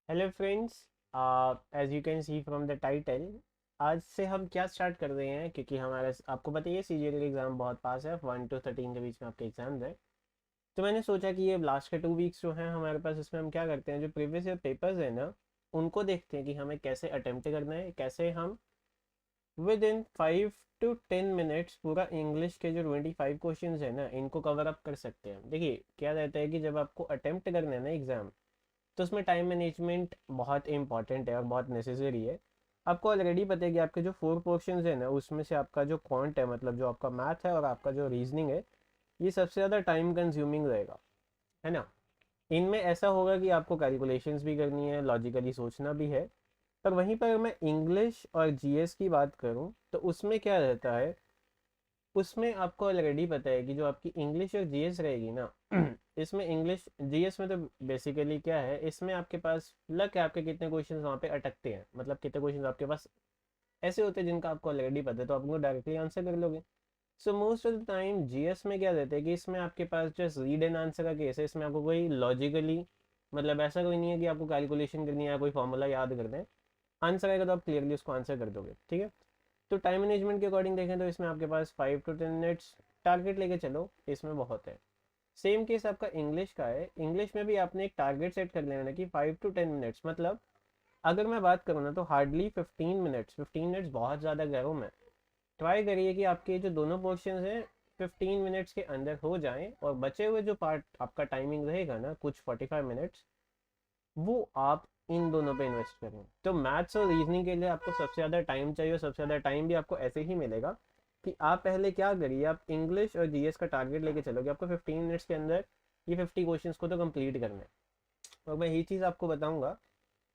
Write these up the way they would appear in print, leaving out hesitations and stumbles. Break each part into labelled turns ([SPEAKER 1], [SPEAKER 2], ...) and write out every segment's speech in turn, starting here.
[SPEAKER 1] Hello friends, as you can see from the title, आज से हम क्या स्टार्ट कर रहे हैं क्योंकि हमारा आपको पता ही है सीजीएल का एग्ज़ाम बहुत पास है। 1 to 13 के बीच में आपके एग्जाम्स है। तो मैंने सोचा कि ये लास्ट के 2 वीक्स जो हैं हमारे पास, इसमें हम क्या करते हैं, जो प्रीवियस ईयर पेपर्स हैं ना, उनको देखते हैं कि हमें कैसे अटेम्प्ट करना है, कैसे हम विद इन 5 to 10 मिनट्स पूरा इंग्लिश के जो 25 क्वेश्चन है ना, इनको कवर अप कर सकते हैं। देखिए क्या रहता है कि जब आपको अटेम्प्ट करना है ना एग्ज़ाम, तो उसमें टाइम मैनेजमेंट बहुत इंपॉर्टेंट है और बहुत नेसेसरी है। आपको ऑलरेडी पता है कि आपके जो 4 पोर्शंस है ना, उसमें से आपका जो क्वांट है, मतलब जो आपका मैथ है और आपका जो रीजनिंग है, ये सबसे ज़्यादा टाइम कंज्यूमिंग रहेगा, है ना। इनमें ऐसा होगा कि आपको कैलकुलेशंस भी करनी है, लॉजिकली सोचना भी है। पर वहीं पर मैं इंग्लिश और जीएस की बात करूं तो उसमें क्या रहता है, उसमें आपको ऑलरेडी पता है कि जो आपकी इंग्लिश और जीएस रहेगी ना, इसमें इंग्लिश जीएस में तो बेसिकली क्या है, इसमें आपके पास लक है, आपके कितने क्वेश्चंस वहाँ पे अटकते हैं, मतलब कितने क्वेश्चंस आपके पास ऐसे होते हैं जिनका आपको ऑलरेडी पता है, तो आप उनको डायरेक्टली आंसर कर लोगे। So most of the time GS में क्या रहता है कि इसमें आपके पास जस्ट रीड एंड आंसर का केस है। इसमें आपको कोई लॉजिकली, मतलब ऐसा कोई नहीं है कि आपको कैलकुलेशन करनी है या कोई फॉर्मूला याद कर दें। आंसर आएगा तो आप क्लियरली उसको आंसर कर दोगे, ठीक है। तो टाइम मैनेजमेंट के अकॉर्डिंग देखें तो इसमें आपके पास 5 to 10 मिनट्स टारगेट लेके चलो, इसमें बहुत है। सेम केस आपका इंग्लिश का है। इंग्लिश में भी आपने एक टारगेट सेट कर लेना कि 5 to 10 मिनट्स, मतलब अगर मैं बात करूँ ना तो हार्डली 15 मिनट्स, 15 मिनट्स बहुत ज़्यादा कह रहा हूँ मैं। ट्राई करिए कि आपके जो दोनों पोर्शन हैं 15 मिनट्स के अंदर हो जाएं, और बचे हुए जो पार्ट आपका टाइमिंग रहेगा ना, कुछ 45 मिनट्स, वो आप इन दोनों पे इन्वेस्ट करें। तो मैथ्स और रीजनिंग के लिए आपको सबसे ज़्यादा टाइम चाहिए, और सबसे ज़्यादा टाइम भी आपको ऐसे ही मिलेगा कि आप पहले क्या करिए, आप इंग्लिश और जीएस का टारगेट लेके चलोगे, आपको 15 मिनट्स के अंदर ये 50 क्वेश्चन को तो कंप्लीट करना है। और मैं यही चीज़ आपको बताऊंगा।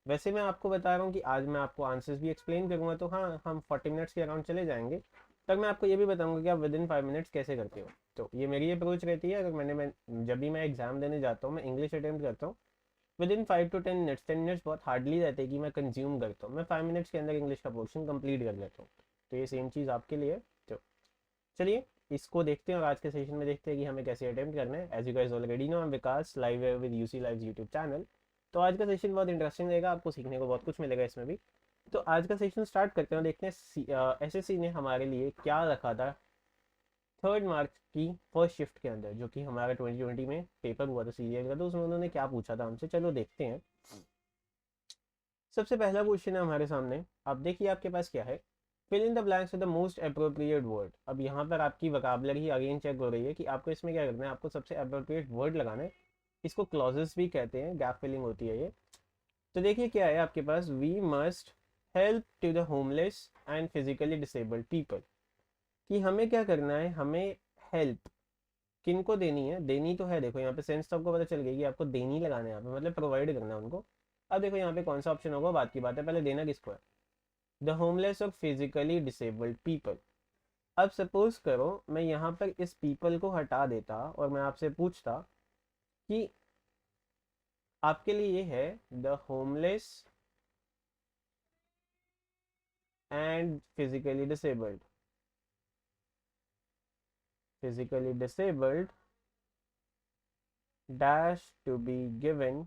[SPEAKER 1] वैसे मैं आपको बता रहा हूँ कि आज मैं आपको आंसर्स भी एक्सप्लेन करूंगा, तो हाँ, हम 40 मिनट्स के अराउंड चले जाएंगे। तब मैं आपको ये भी बताऊंगा कि आप विद इन 5 मिनट्स कैसे करते हो। तो ये मेरी अप्रोच रहती है। अगर मैं जब भी मैं एग्जाम देने जाता हूँ, मैं इंग्लिश अटेम्प्ट करता हूँ, with in 5 to 10 minutes, 10 minutes बहुत हार्डली रहते हैं कि मैं कंज्यूम करता हूँ, मैं 5 मिनट्स के अंदर इंग्लिश का पोर्शन कंप्लीट कर लेता हूँ। तो ये सेम चीज़ आपके लिए। तो चलिए इसको देखते हैं, और आज के सेशन में देखते हैं कि हमें कैसे अटेम्प्ट करना है। As you guys already know, I am Vikas, live with UC live YouTube channel. तो आज का सेशन बहुत इंटरेस्टिंग रहेगा, आपको सीखने को बहुत कुछ मिलेगा इसमें भी। तो आज का सेशन स्टार्ट करते हैं, देखते हैं एसएससी ने हमारे लिए क्या रखा था 3rd मार्च की फर्स्ट शिफ्ट के अंदर, जो कि हमारा 2020 में पेपर हुआ था सीरियल का। तो उसमें उन्होंने क्या पूछा था हमसे, चलो देखते हैं। सबसे पहला क्वेश्चन है हमारे सामने, आप देखिए आपके पास क्या है। Fill in the blanks with the most appropriate word. अब यहाँ पर आपकी वोकैबुलरी अगेन चेक हो रही है कि आपको इसमें क्या करना है, आपको सबसे अप्रोप्रिएट वर्ड लगाना है। इसको क्लॉजेस भी कहते हैं, गैप फिलिंग होती है ये। तो देखिए क्या है आपके पास, we must help to the homeless and physically disabled people. कि हमें क्या करना है, हमें हेल्प किनको देनी है, देनी तो है, देखो यहाँ पे सेंस तो आपको पता चल गई कि आपको देनी लगाना है यहाँ पे, मतलब प्रोवाइड करना है उनको। अब देखो यहाँ पे कौन सा ऑप्शन होगा, बात की बात है, पहले देना किसको है, द होमलेस और फिजिकली डिसेबल्ड पीपल। अब सपोज करो मैं यहाँ पर इस पीपल को हटा देता और मैं आपसे पूछता कि आपके लिए ये है the homeless and physically disabled, physically disabled dash to be given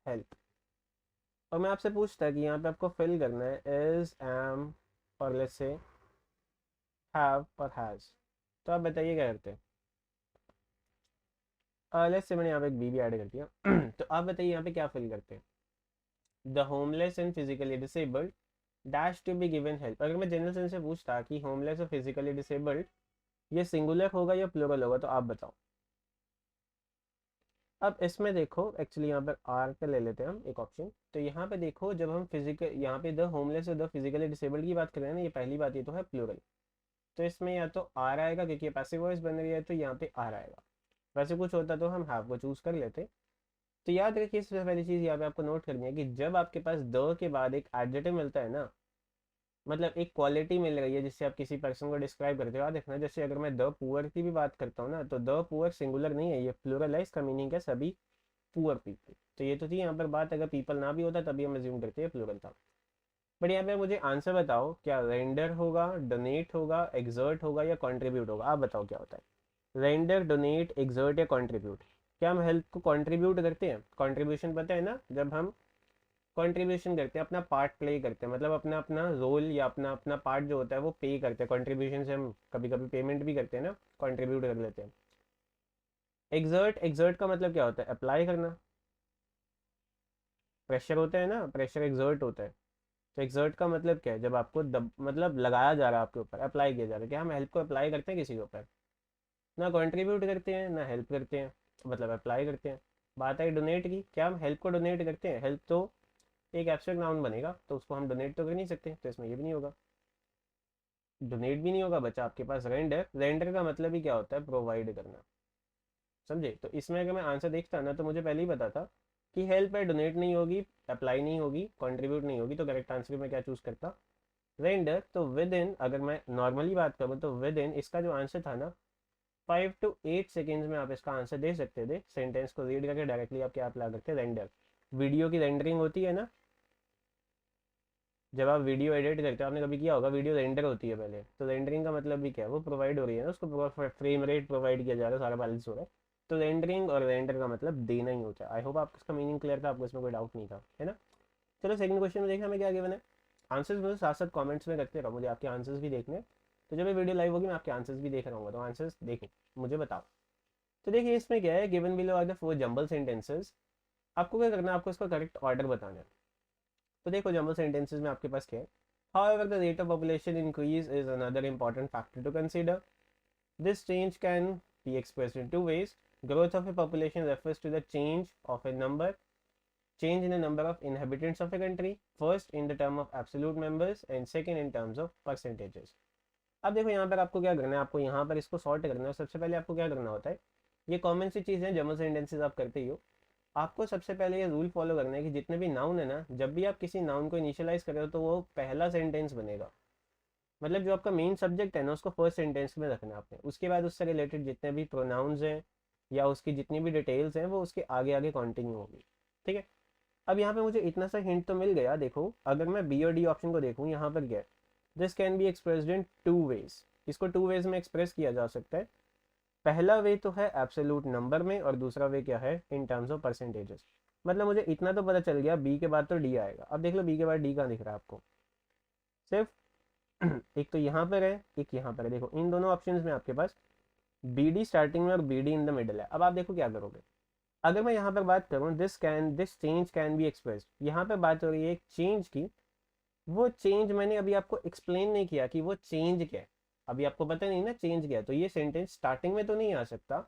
[SPEAKER 1] help. और मैं आपसे पूछता कि यहाँ पे आपको फिल करना है इज, एम, और लेट्स से हैव और हैज। तो आप बताइए क्या करते हैं। लेट्स से मैंने यहाँ पे एक बी भी ऐड कर दिया। तो आप बताइए यहाँ पे क्या फिल करते हैं, the homeless and physically disabled dash to be given help. अगर मैं जनरल सेंस से पूछता कि होमलेस और फिजिकली डिसेबल्ड ये सिंगुलर होगा या प्लूरल होगा, तो आप बताओ। अब इसमें देखो एक्चुअली यहाँ पर आर पे ले लेते हैं हम एक ऑप्शन। तो यहाँ पे देखो, जब हम फिजिकल, यहाँ पे द होमलेस और द फिजिकली डिसेबल्ड की बात कर रहे हैं ना, ये पहली बात, ये तो है प्लूरल। तो इसमें या तो आर आएगा, क्योंकि पैसिव वॉइस बन रही है, तो यहाँ पे आर आएगा। वैसे कुछ होता तो हम हैव को चूज कर लेते। तो याद रखिए सबसे पहली चीज यहाँ पे आपको नोट करनी है कि जब आपके पास द के बाद एक एडजेक्टिव मिलता है ना, मतलब एक क्वालिटी मिल रही है जिससे आप किसी पर्सन को डिस्क्राइब करते हो। याद रखना, जैसे अगर मैं द पुअर की भी बात करता हूँ ना, तो द पुअर सिंगुलर नहीं है, ये प्लूरल है, इसका मीनिंग है सभी पुअर पीपल। तो ये तो थी यहाँ पर बात, अगर पीपल ना भी होता तभी हम अज्यूम करते हैं प्लूरल था। बट यहाँ पे मुझे आंसर बताओ, क्या रेंडर होगा, डोनेट होगा, एग्जर्ट होगा, या कंट्रीब्यूट होगा, आप बताओ क्या होता है। रेंडर, डोनेट, एग्जर्ट या कंट्रीब्यूट। क्या हम हेल्प को कंट्रीब्यूट करते हैं, कंट्रीब्यूशन पता है ना, जब हम कंट्रीब्यूशन करते हैं, अपना पार्ट प्ले करते हैं, मतलब अपना अपना रोल या अपना अपना पार्ट जो होता है वो पे करते हैं। कंट्रीब्यूशन से हम कभी कभी पेमेंट भी करते हैं ना, कंट्रीब्यूट कर लेते हैं। एक्सर्ट, एक्सर्ट का मतलब क्या होता है? अप्लाई करना। प्रेशर होता है ना, प्रेशर एक्सर्ट होता है। तो एक्सर्ट का मतलब क्या है? जब आपको मतलब लगाया जा रहा है आपके ऊपर, अप्लाई किया जा रहा है। क्या हम हेल्प को अप्लाई करते हैं किसी के ऊपर? ना कंट्रीब्यूट करते हैं ना हेल्प करते हैं, मतलब अप्लाई करते हैं। बात है डोनेट की, क्या हम हेल्प को डोनेट करते हैं? हेल्प तो एक एब्स्ट्रैक्ट नाउन बनेगा, तो उसको हम डोनेट तो कर नहीं सकते, तो इसमें ये भी नहीं होगा, डोनेट भी नहीं होगा। बचा आपके पास रेंडर। रेंडर का मतलब ही क्या होता है? प्रोवाइड करना। समझे? तो इसमें अगर मैं आंसर देखता ना तो मुझे पहले ही पता था कि हेल्प है, डोनेट नहीं होगी, अप्लाई नहीं होगी, कंट्रीब्यूट नहीं होगी, तो करेक्ट आंसर मैं क्या चूज करता? रेंडर। तो विद इन, अगर मैं नॉर्मली बात करूँ तो विद इन इसका जो आंसर था ना, 5 to 8 सेकेंड्स में आप इसका आंसर दे सकते थे। सेंटेंस को रीड करके डायरेक्टली आप क्या अप्लाई करते? रेंडर। वीडियो की रेंडरिंग होती है ना, जब आप वीडियो एडिट करते हो, आपने कभी किया होगा, वीडियो रेंडर होती है पहले। तो रेंडरिंग का मतलब भी क्या है? वो प्रोवाइड हो रही है ना, उसको फ्रेम रेट प्रोवाइड किया जा रहा है, सारा बैलेंस हो रहा है। तो रेंडरिंग और रेंडर का मतलब देना ही होता है। आई होप आपको इसका मीनिंग क्लियर था, आपको इसमें कोई डाउट नहीं था, है ना? चलो सेकंड क्वेश्चन में देखना हमें क्या गिवन है। आंसर्स मुझे साथ साथ कमेंट्स में करते रहो, मुझे आपके आंसर्स भी देखने हैं। तो जब ये वीडियो लाइव होगी मैं आपके आंसर्स भी देख रहा हूँ, तो आंसर्स देखें, मुझे बताओ। तो देखिए इसमें क्या है, given below are the 4 jumbled sentences. आपको क्या करना है? आपको इसका करेक्ट ऑर्डर बताना है। तो देखो जंबल सेंटेंसेस में आपके पास क्या है? However, the rate of population increase is another important factor to consider. This change can be expressed in two ways. Growth of a population refers to the change in the number of inhabitants of a country, first in the term of absolute numbers and second in terms of percentages. अब देखो यहाँ पर आपको क्या करना है, आपको यहाँ पर इसको सॉर्ट करना है। सबसे पहले आपको क्या करना होता है, ये कॉमन सी चीज़ है, जर्मन सेंटेंसेस आप करते ही हो। आपको सबसे पहले ये रूल फॉलो करना है कि जितने भी नाउन है ना, जब भी आप किसी नाउन को इनिशियलाइज कर रहे हो तो वो पहला सेंटेंस बनेगा। मतलब जो आपका मेन सब्जेक्ट है ना, उसको फर्स्ट सेंटेंस में रखना है आपने। उसके बाद उससे रिलेटेड जितने भी प्रोनाउंस हैं या उसकी जितनी भी डिटेल्स हैं वो उसके आगे आगे कंटिन्यू होगी। ठीक है? अब यहाँ पे मुझे इतना सा हिंट तो मिल गया। देखो अगर मैं बी और डी ऑप्शन को देखूँ, यहाँ पर क्या है? This can be expressed in 2 ways. इसको 2 वेज में एक्सप्रेस किया जा सकता है। पहला वे तो है एब्सोल्यूट नंबर में, और दूसरा वे क्या है? इन टर्म्स ऑफ परसेंटेजेस। मतलब मुझे इतना तो पता चल गया, बी के बाद तो डी आएगा। अब देख लो बी के बाद डी कहाँ दिख रहा है आपको? सिर्फ एक तो यहाँ पर है, एक यहाँ पर है। देखो इन दोनों ऑप्शंस में आपके पास बी डी स्टार्टिंग में और B D in the middle है। अब आप देखो क्या करोगे। अगर मैं यहाँ पर बात करूँ, this change can be expressed, यहाँ पर बात हो रही है एक चेंज की। वो चेंज मैंने अभी आपको एक्सप्लेन नहीं किया कि वो चेंज क्या है। अभी आपको पता नहीं ना चेंज क्या है, तो ये सेंटेंस स्टार्टिंग में तो नहीं आ सकता,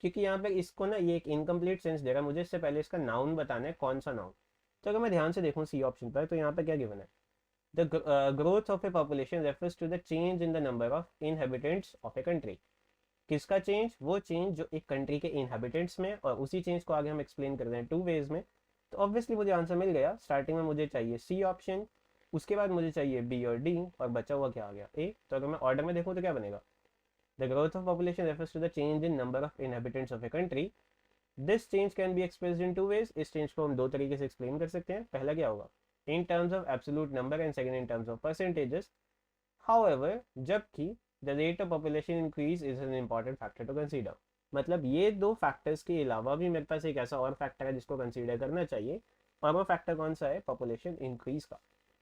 [SPEAKER 1] क्योंकि यहाँ पे इसको ना ये एक इनकम्प्लीट सेंस दे रहा है। मुझे इससे पहले इसका नाउन बताना है, कौन सा नाउन। तो अगर मैं ध्यान से देखूँ सी ऑप्शन पर, तो यहाँ पे क्या गिवन है? The growth of a population refers to the change in the number of inhabitants of a country. किसका चेंज? वो चेंज जो एक कंट्री के इनहेबिटेंट्स में, और उसी चेंज को आगे हम एक्सप्लेन कर रहे हैं 2 वेज में। तो ऑब्वियसली मुझे आंसर मिल गया। स्टार्टिंग में मुझे चाहिए सी ऑप्शन, उसके बाद मुझे चाहिए बी और डी, और बचा हुआ क्या आ गया? ए। तो अगर मैं ऑर्डर में देखूँ तो क्या बनेगा? The growth of population refers to the change in number of inhabitants of a country. This change can be expressed in 2 ways. इस चेंज को हम 2 तरीके से एक्सप्लेन कर सकते हैं। पहला क्या होगा? In terms of absolute number, and second in terms of percentages. However, जबकि the rate of population increase is an important factor to consider. मतलब ये दो फैक्टर्स के अलावा भी मेरे पास एक ऐसा और फैक्टर है जिसको कंसीडर करना चाहिए, और वो फैक्टर कौन सा है? पॉपुलेशन इंक्रीज का।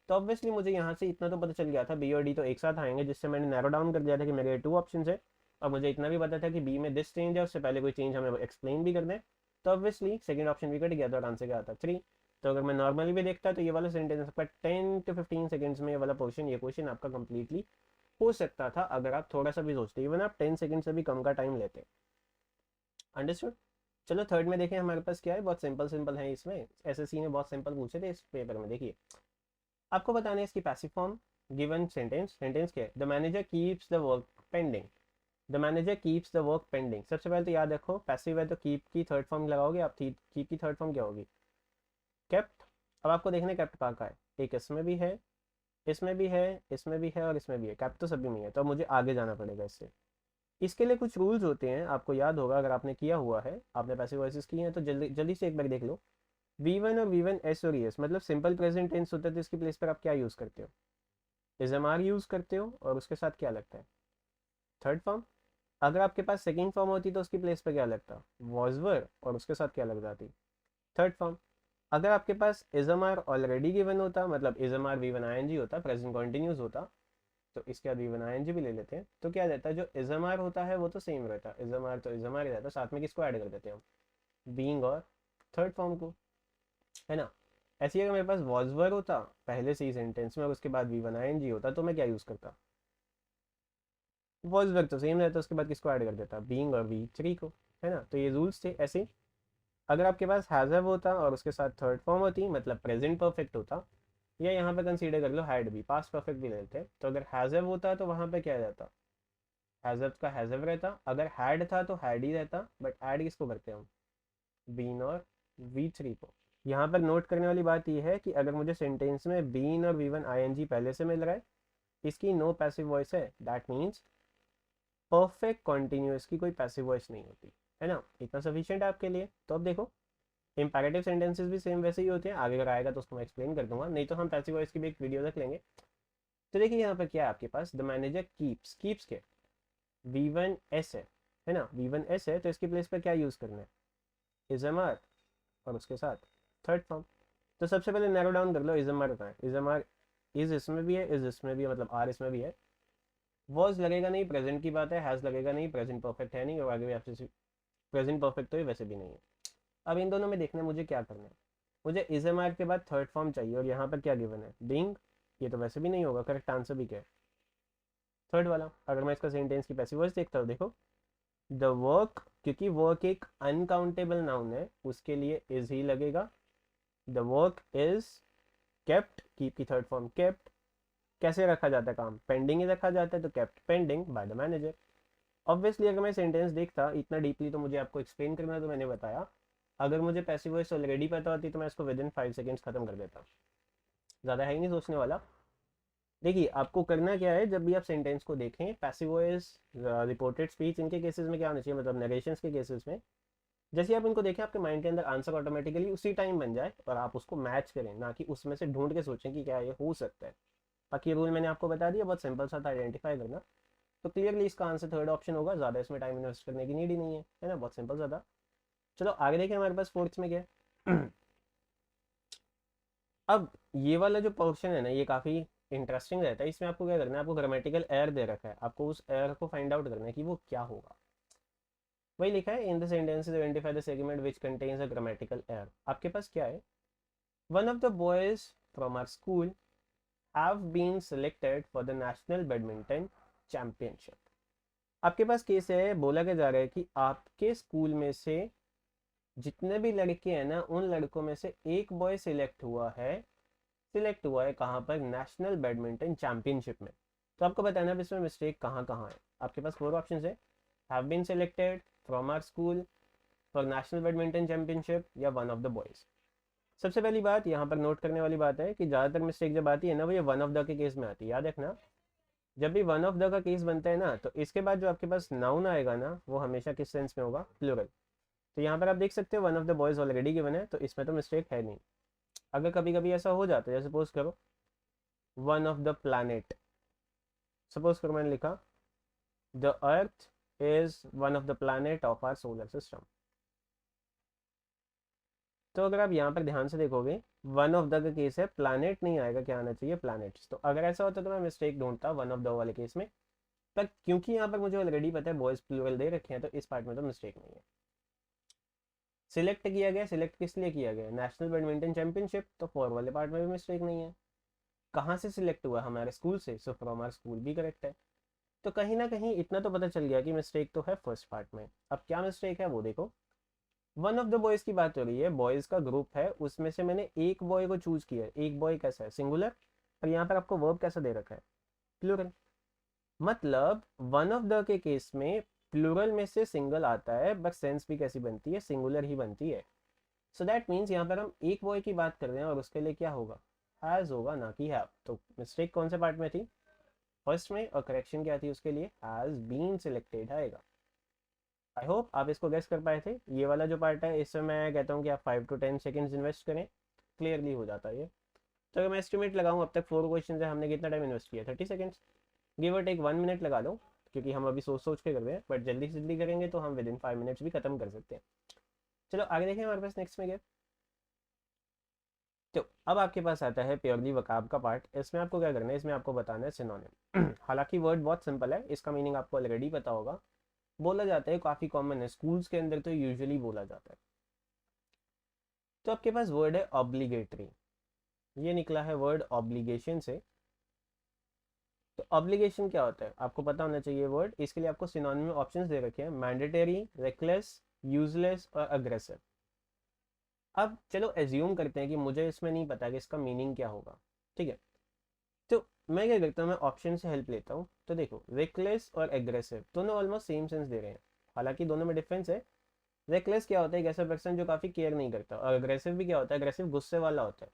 [SPEAKER 1] तो ऑब्वियसली मुझे यहाँ से इतना तो पता चल गया था, बी और डी तो एक साथ आएंगे, जिससे मैंने नैरो डाउन कर दिया था कि मेरे 2 ऑप्शन है। और मुझे इतना भी पता था कि बी में दिस चेंज है, उससे पहले कोई चेंज हमें एक्सप्लेन भी करना है। तो ऑब्वियसली सेकंड ऑप्शन भी कट गया था, और आंसर क्या आता? 3। तो अगर मैं नॉर्मली भी देखता तो ये वाला सेंटेंस आपका 10 to 15 सेकेंड्स में, ये वाला पोर्शन, ये क्वेश्चन आपका कंप्लीटली हो सकता था, अगर आप थोड़ा सा भी सोचते। इवन आप 10 सेकेंड से भी कम का टाइम लेते। अंडरस्टूड? चलो थर्ड में देखें हमारे पास क्या है। बहुत सिंपल सिंपल है इसमें, एसएससी ने बहुत सिंपल पूछे थे इस पेपर में। देखिए आपको बताना है इसकी passive form. Given sentence, sentence क्या है? The manager keeps the work pending. The manager keeps the work pending. सबसे पहले तो याद रखो पैसिव है तो कीप की थर्ड फॉर्म लगाओगे आप। कीप की थर्ड फॉर्म क्या होगी? केप्ट। अब आपको देखना केप्ट कहाँ का है। एक इसमें भी है, इसमें भी है, इसमें भी है, और इसमें भी है। केप्ट तो सभी में है, तो अब मुझे आगे जाना पड़ेगा इससे। इसके लिए कुछ रूल्स होते हैं, आपको याद होगा अगर आपने किया हुआ है, आपने पैसिव वॉइसेस की हैं तो जल्दी जल्दी से एक बार देख लो। V1 और V1 एस और एस, मतलब सिंपल प्रेजेंट टेंस होता है, तो इसकी प्लेस पर आप क्या यूज़ करते हो? इज एम आर यूज़ करते हो, और उसके साथ क्या लगता है? Third form. अगर आपके पास सेकेंड फॉर्म होती तो उसकी प्लेस पर क्या लगता? वॉज वर, और उसके साथ क्या लग जाती? Third form. अगर आपके पास इजमआर ऑलरेडी गिवन होता, मतलब इजमआर वी1 आईएनजी होता, प्रेजेंट कॉन्टिन्यूस होता, तो इसके बाद वी1 आईएनजी भी ले लेते हैं, तो क्या रहता है, जो इजमआर होता है वो तो सेम रहता है, इजमआर तो इजमआर ही रहता है, साथ में किसको ऐड कर देते हैं हम, बीइंग और थर्ड फॉर्म को, है ना। ऐसे ही अगर मेरे पास वॉज वर होता पहले से ही सेंटेंस में और उसके बाद वी1 आईएनजी होता, तो मैं क्या यूज़ करता, वॉज वर्क तो सेम रहता है, उसके बाद किसको ऐड कर देता, बीइंग और वी थ्री को, है ना। तो ये रूल्स थे। ऐसे ही अगर आपके पास हैज़ हैव होता और उसके साथ थर्ड फॉर्म होती, मतलब प्रेजेंट परफेक्ट होता, या यहाँ पे कंसीडर कर लो हैड भी, पास्ट परफेक्ट भी लेते हैं, तो अगर हैज़ हैव होता तो वहाँ पे क्या रहता, हैज़ हैव का हैज़ हैव रहता, अगर हैड था तो हैड ही रहता, बट ऐड किसको करते हैं हम, बीन और वी थ्री को। यहाँ पर नोट करने वाली बात यह है कि अगर मुझे सेंटेंस में बीन और वी1 आईएनजी पहले से मिल रहा है, इसकी नो पैसिव वॉइस है, दैट मीन्स परफेक्ट कॉन्टिन्यूअस की कोई पैसिव वॉइस नहीं होती, है ना। इतना सफिशिएंट है आपके लिए। तो अब देखो, इंपैरेटिव सेंटेंसेस भी सेम वैसे ही होते हैं, आगे अगर आएगा तो उसको मैं एक्सप्लेन कर दूंगा, नहीं तो हम पैसिव वॉइस की भी एक वीडियो रख लेंगे। तो देखिए यहाँ पर क्या है आपके पास, द मैनेजर कीप्स, कीप्स के V1S है ना, V1S है, तो इसकी प्लेस पर क्या यूज़ करना है, इजमआर और उसके साथ थर्ड फॉर्म। तो सबसे पहले नैरो डाउन कर लो, इजमआर कहाँ है, इजमआर इज इसमें भी है, इज इसमें भी है, मतलब आर इसमें भी है, वॉज लगेगा नहीं, प्रेजेंट की बात है, हैज़ लगेगा नहीं, प्रेजेंट परफेक्ट है नहीं, और आगे भी आपसे प्रेजेंट परफेक्ट तो ये वैसे भी नहीं है। अब इन दोनों में देखना है मुझे क्या करना है, मुझे इज एम आर के बाद थर्ड फॉर्म चाहिए, और यहाँ पर क्या गिवन है, बीइंग, ये तो वैसे भी नहीं होगा, करेक्ट आंसर भी क्या है, थर्ड वाला। अगर मैं इसका सेंटेंस की पैसिव वॉइस देखता हूँ, देखो द वर्क, क्योंकि वर्क एक अनकाउंटेबल नाउन है, उसके लिए इज ही लगेगा, the work is kept, keep की थर्ड फॉर्म केप्ट, कैसे रखा जाता है काम, पेंडिंग ही रखा जाता है, तो kept pending by the manager. Obviously अगर मैं सेंटेंस देखता इतना डीपली तो मुझे आपको एक्सप्लेन करना है, तो मैंने बताया, अगर मुझे पैसिव वॉइस ऑलरेडी पता होती तो मैं इसको विद इन 5 सेकेंड्स खत्म कर देता, ज़्यादा है ही नहीं सोचने वाला। देखिए आपको करना क्या है, जब भी आप सेंटेंस को देखें, पैसिव वॉइस, रिपोर्टेड स्पीच, इनके केसेस में क्या होना चाहिए, मतलब नरेशंस के केसेस में, जैसे आप इनको देखें आपके माइंड के अंदर आंसर ऑटोमेटिकली उसी टाइम बन जाए, और आप उसको मैच करें, ना कि उसमें से ढूंढ के सोचें कि क्या ये हो सकता है। बाकी रूल मैंने आपको बता दिया, बहुत सिंपल सा था आइडेंटिफाई करना। तो क्लियरली इसका आंसर थर्ड ऑप्शन होगा, ज़्यादा इसमें टाइम इन्वेस्ट करने की नीड ही नहीं है ना, बहुत सिंपल सा था। चलो आगे देखें हमारे पास फोर्थ में क्या है। अब ये वाला जो पोर्शन है ना, ये काफ़ी इंटरेस्टिंग रहता है, इसमें आपको क्या करना है, आपको ग्रामेटिकल एरर दे रखा है, आपको उस एरर को फाइंड आउट करना है कि वो क्या होगा। वही लिखा है, in the sentences identify the segment which contains a grammatical error. आपके पास क्या है, one of the boys from our school have been selected for the national badminton championship. आपके पास केस है, बोला क्या जा रहा है कि आपके स्कूल में से जितने भी लड़के हैं ना, उन लड़कों में से एक बॉय सिलेक्ट हुआ है कहाँ पर, नेशनल बैडमिंटन चैंपियनशिप में। तो आपको बताना है इसमें मिस्टेक कहाँ कहाँ है। आपके पास 4 ऑप्शन है, have been selected, from our school, for national badminton championship, या वन ऑफ द बॉयज। सबसे पहली बात यहाँ पर नोट करने वाली बात है कि ज़्यादातर मिस्टेक जब आती है ना, वो ये वन ऑफ द के केस में आती है, याद रखना। जब भी वन ऑफ द का केस बनता है ना, तो इसके बाद जो आपके पास नाउन आएगा ना, वो हमेशा किस सेंस में होगा, प्लूरल। तो यहाँ पर आप देख सकते हो one of the boys already given है, तो इसमें तो मिस्टेक है नहीं। अगर कभी कभी ऐसा हो जाता है, जैसे सपोज करो one of the planet, suppose करो मैंने लिखा the earth is one of the planet of our solar system, तो अगर आप यहाँ पर ध्यान से देखोगे, वन ऑफ द का केस है, प्लानिट नहीं आएगा, क्या आना चाहिए, प्लानिट्स। तो अगर ऐसा होता तो मैं मिस्टेक ढूंढता वन ऑफ द वाले केस में, पर क्योंकि यहाँ पर मुझे ऑलरेडी पता है बॉयज प्लूरल दे रखे हैं, तो इस पार्ट में तो मिस्टेक नहीं है। सिलेक्ट किया गया, सिलेक्ट किस लिए किया गया, नेशनल बैडमिंटन चैंपियनशिप, तो फॉर वाले पार्ट में भी मिस्टेक नहीं है। कहाँ से सिलेक्ट हुआ, हमारे स्कूल से, सो फ्रॉम आर स्कूल भी करेक्ट है। तो कहीं ना कहीं इतना तो पता चल गया कि मिस्टेक तो है फर्स्ट पार्ट में। अब क्या मिस्टेक है वो देखो, वन ऑफ द बॉयज की बात हो रही है, बॉयज का ग्रुप है, उसमें से मैंने एक बॉय को चूज किया है, एक बॉय कैसा है, सिंगुलर, और यहाँ पर आपको वर्ब कैसा दे रखा है, प्लूरल। मतलब वन ऑफ द के केस में प्लूरल में से सिंगल आता है, बट सेंस भी कैसी बनती है, सिंगुलर ही बनती है। सो दैट मीन्स यहाँ पर हम एक बॉय की बात कर रहे हैं, और उसके लिए क्या होगा, हैज होगा, ना कि हैव। तो मिस्टेक कौन से पार्ट में थी, फर्स्ट में, और करेक्शन क्या थी उसके लिए, हैज बीन सिलेक्टेड आएगा। आई होप आप इसको गेस कर पाए थे। ये वाला जो पार्ट है, इसमें मैं कहता हूँ कि आप 5 to 10 सेकेंड्स इन्वेस्ट करें, क्लियरली हो जाता है ये। तो अगर मैं एस्टिमेट लगाऊँ, अब तक 4 क्वेश्चन है, हमने कितना टाइम इन्वेस्ट किया, 30 सेकेंड्स, गिव और टेक 1 मिनट लगा लो, क्योंकि हम अभी सोच सोच के कर रहे हैं, बट जल्दी से जल्दी करेंगे तो हम विद इन 5 मिनट्स भी खत्म कर सकते हैं। चलो आगे देखें हमारे पास नेक्स्ट में क्या। अब आपके पास आता है प्योरली वकाब का पार्ट। इसमें आपको क्या करना है, इसमें आपको बताना है सिनोनिम। हालांकि वर्ड बहुत सिंपल है, इसका मीनिंग आपको ऑलरेडी पता होगा, बोला जाता है, काफ़ी कॉमन है, स्कूल्स के अंदर तो यूजुअली बोला जाता है। तो आपके पास वर्ड है ऑब्लिगेटरी, ये निकला है वर्ड ऑब्लिगेशन से। तो ऑब्लिगेशन क्या होता है आपको पता होना चाहिए वर्ड, इसके लिए आपको सिनोनिम में ऑप्शंस दे रखे हैं, मैंडेटरी, रेकलेस, यूजलेस और अग्रेसिव। अब चलो एज्यूम करते हैं कि मुझे इसमें नहीं पता कि इसका मीनिंग क्या होगा, ठीक है। तो मैं क्या करता हूँ, मैं ऑप्शन से हेल्प लेता हूँ। तो देखो रेकलेस और एग्रेसिव दोनों ऑलमोस्ट सेम सेंस दे रहे हैं, हालांकि दोनों में डिफरेंस है। रेकलेस क्या होता है, एक ऐसा पर्सन जो काफ़ी केयर नहीं करता, और अग्रेसिव भी क्या होता है, अग्रेसिव गुस्से वाला होता है।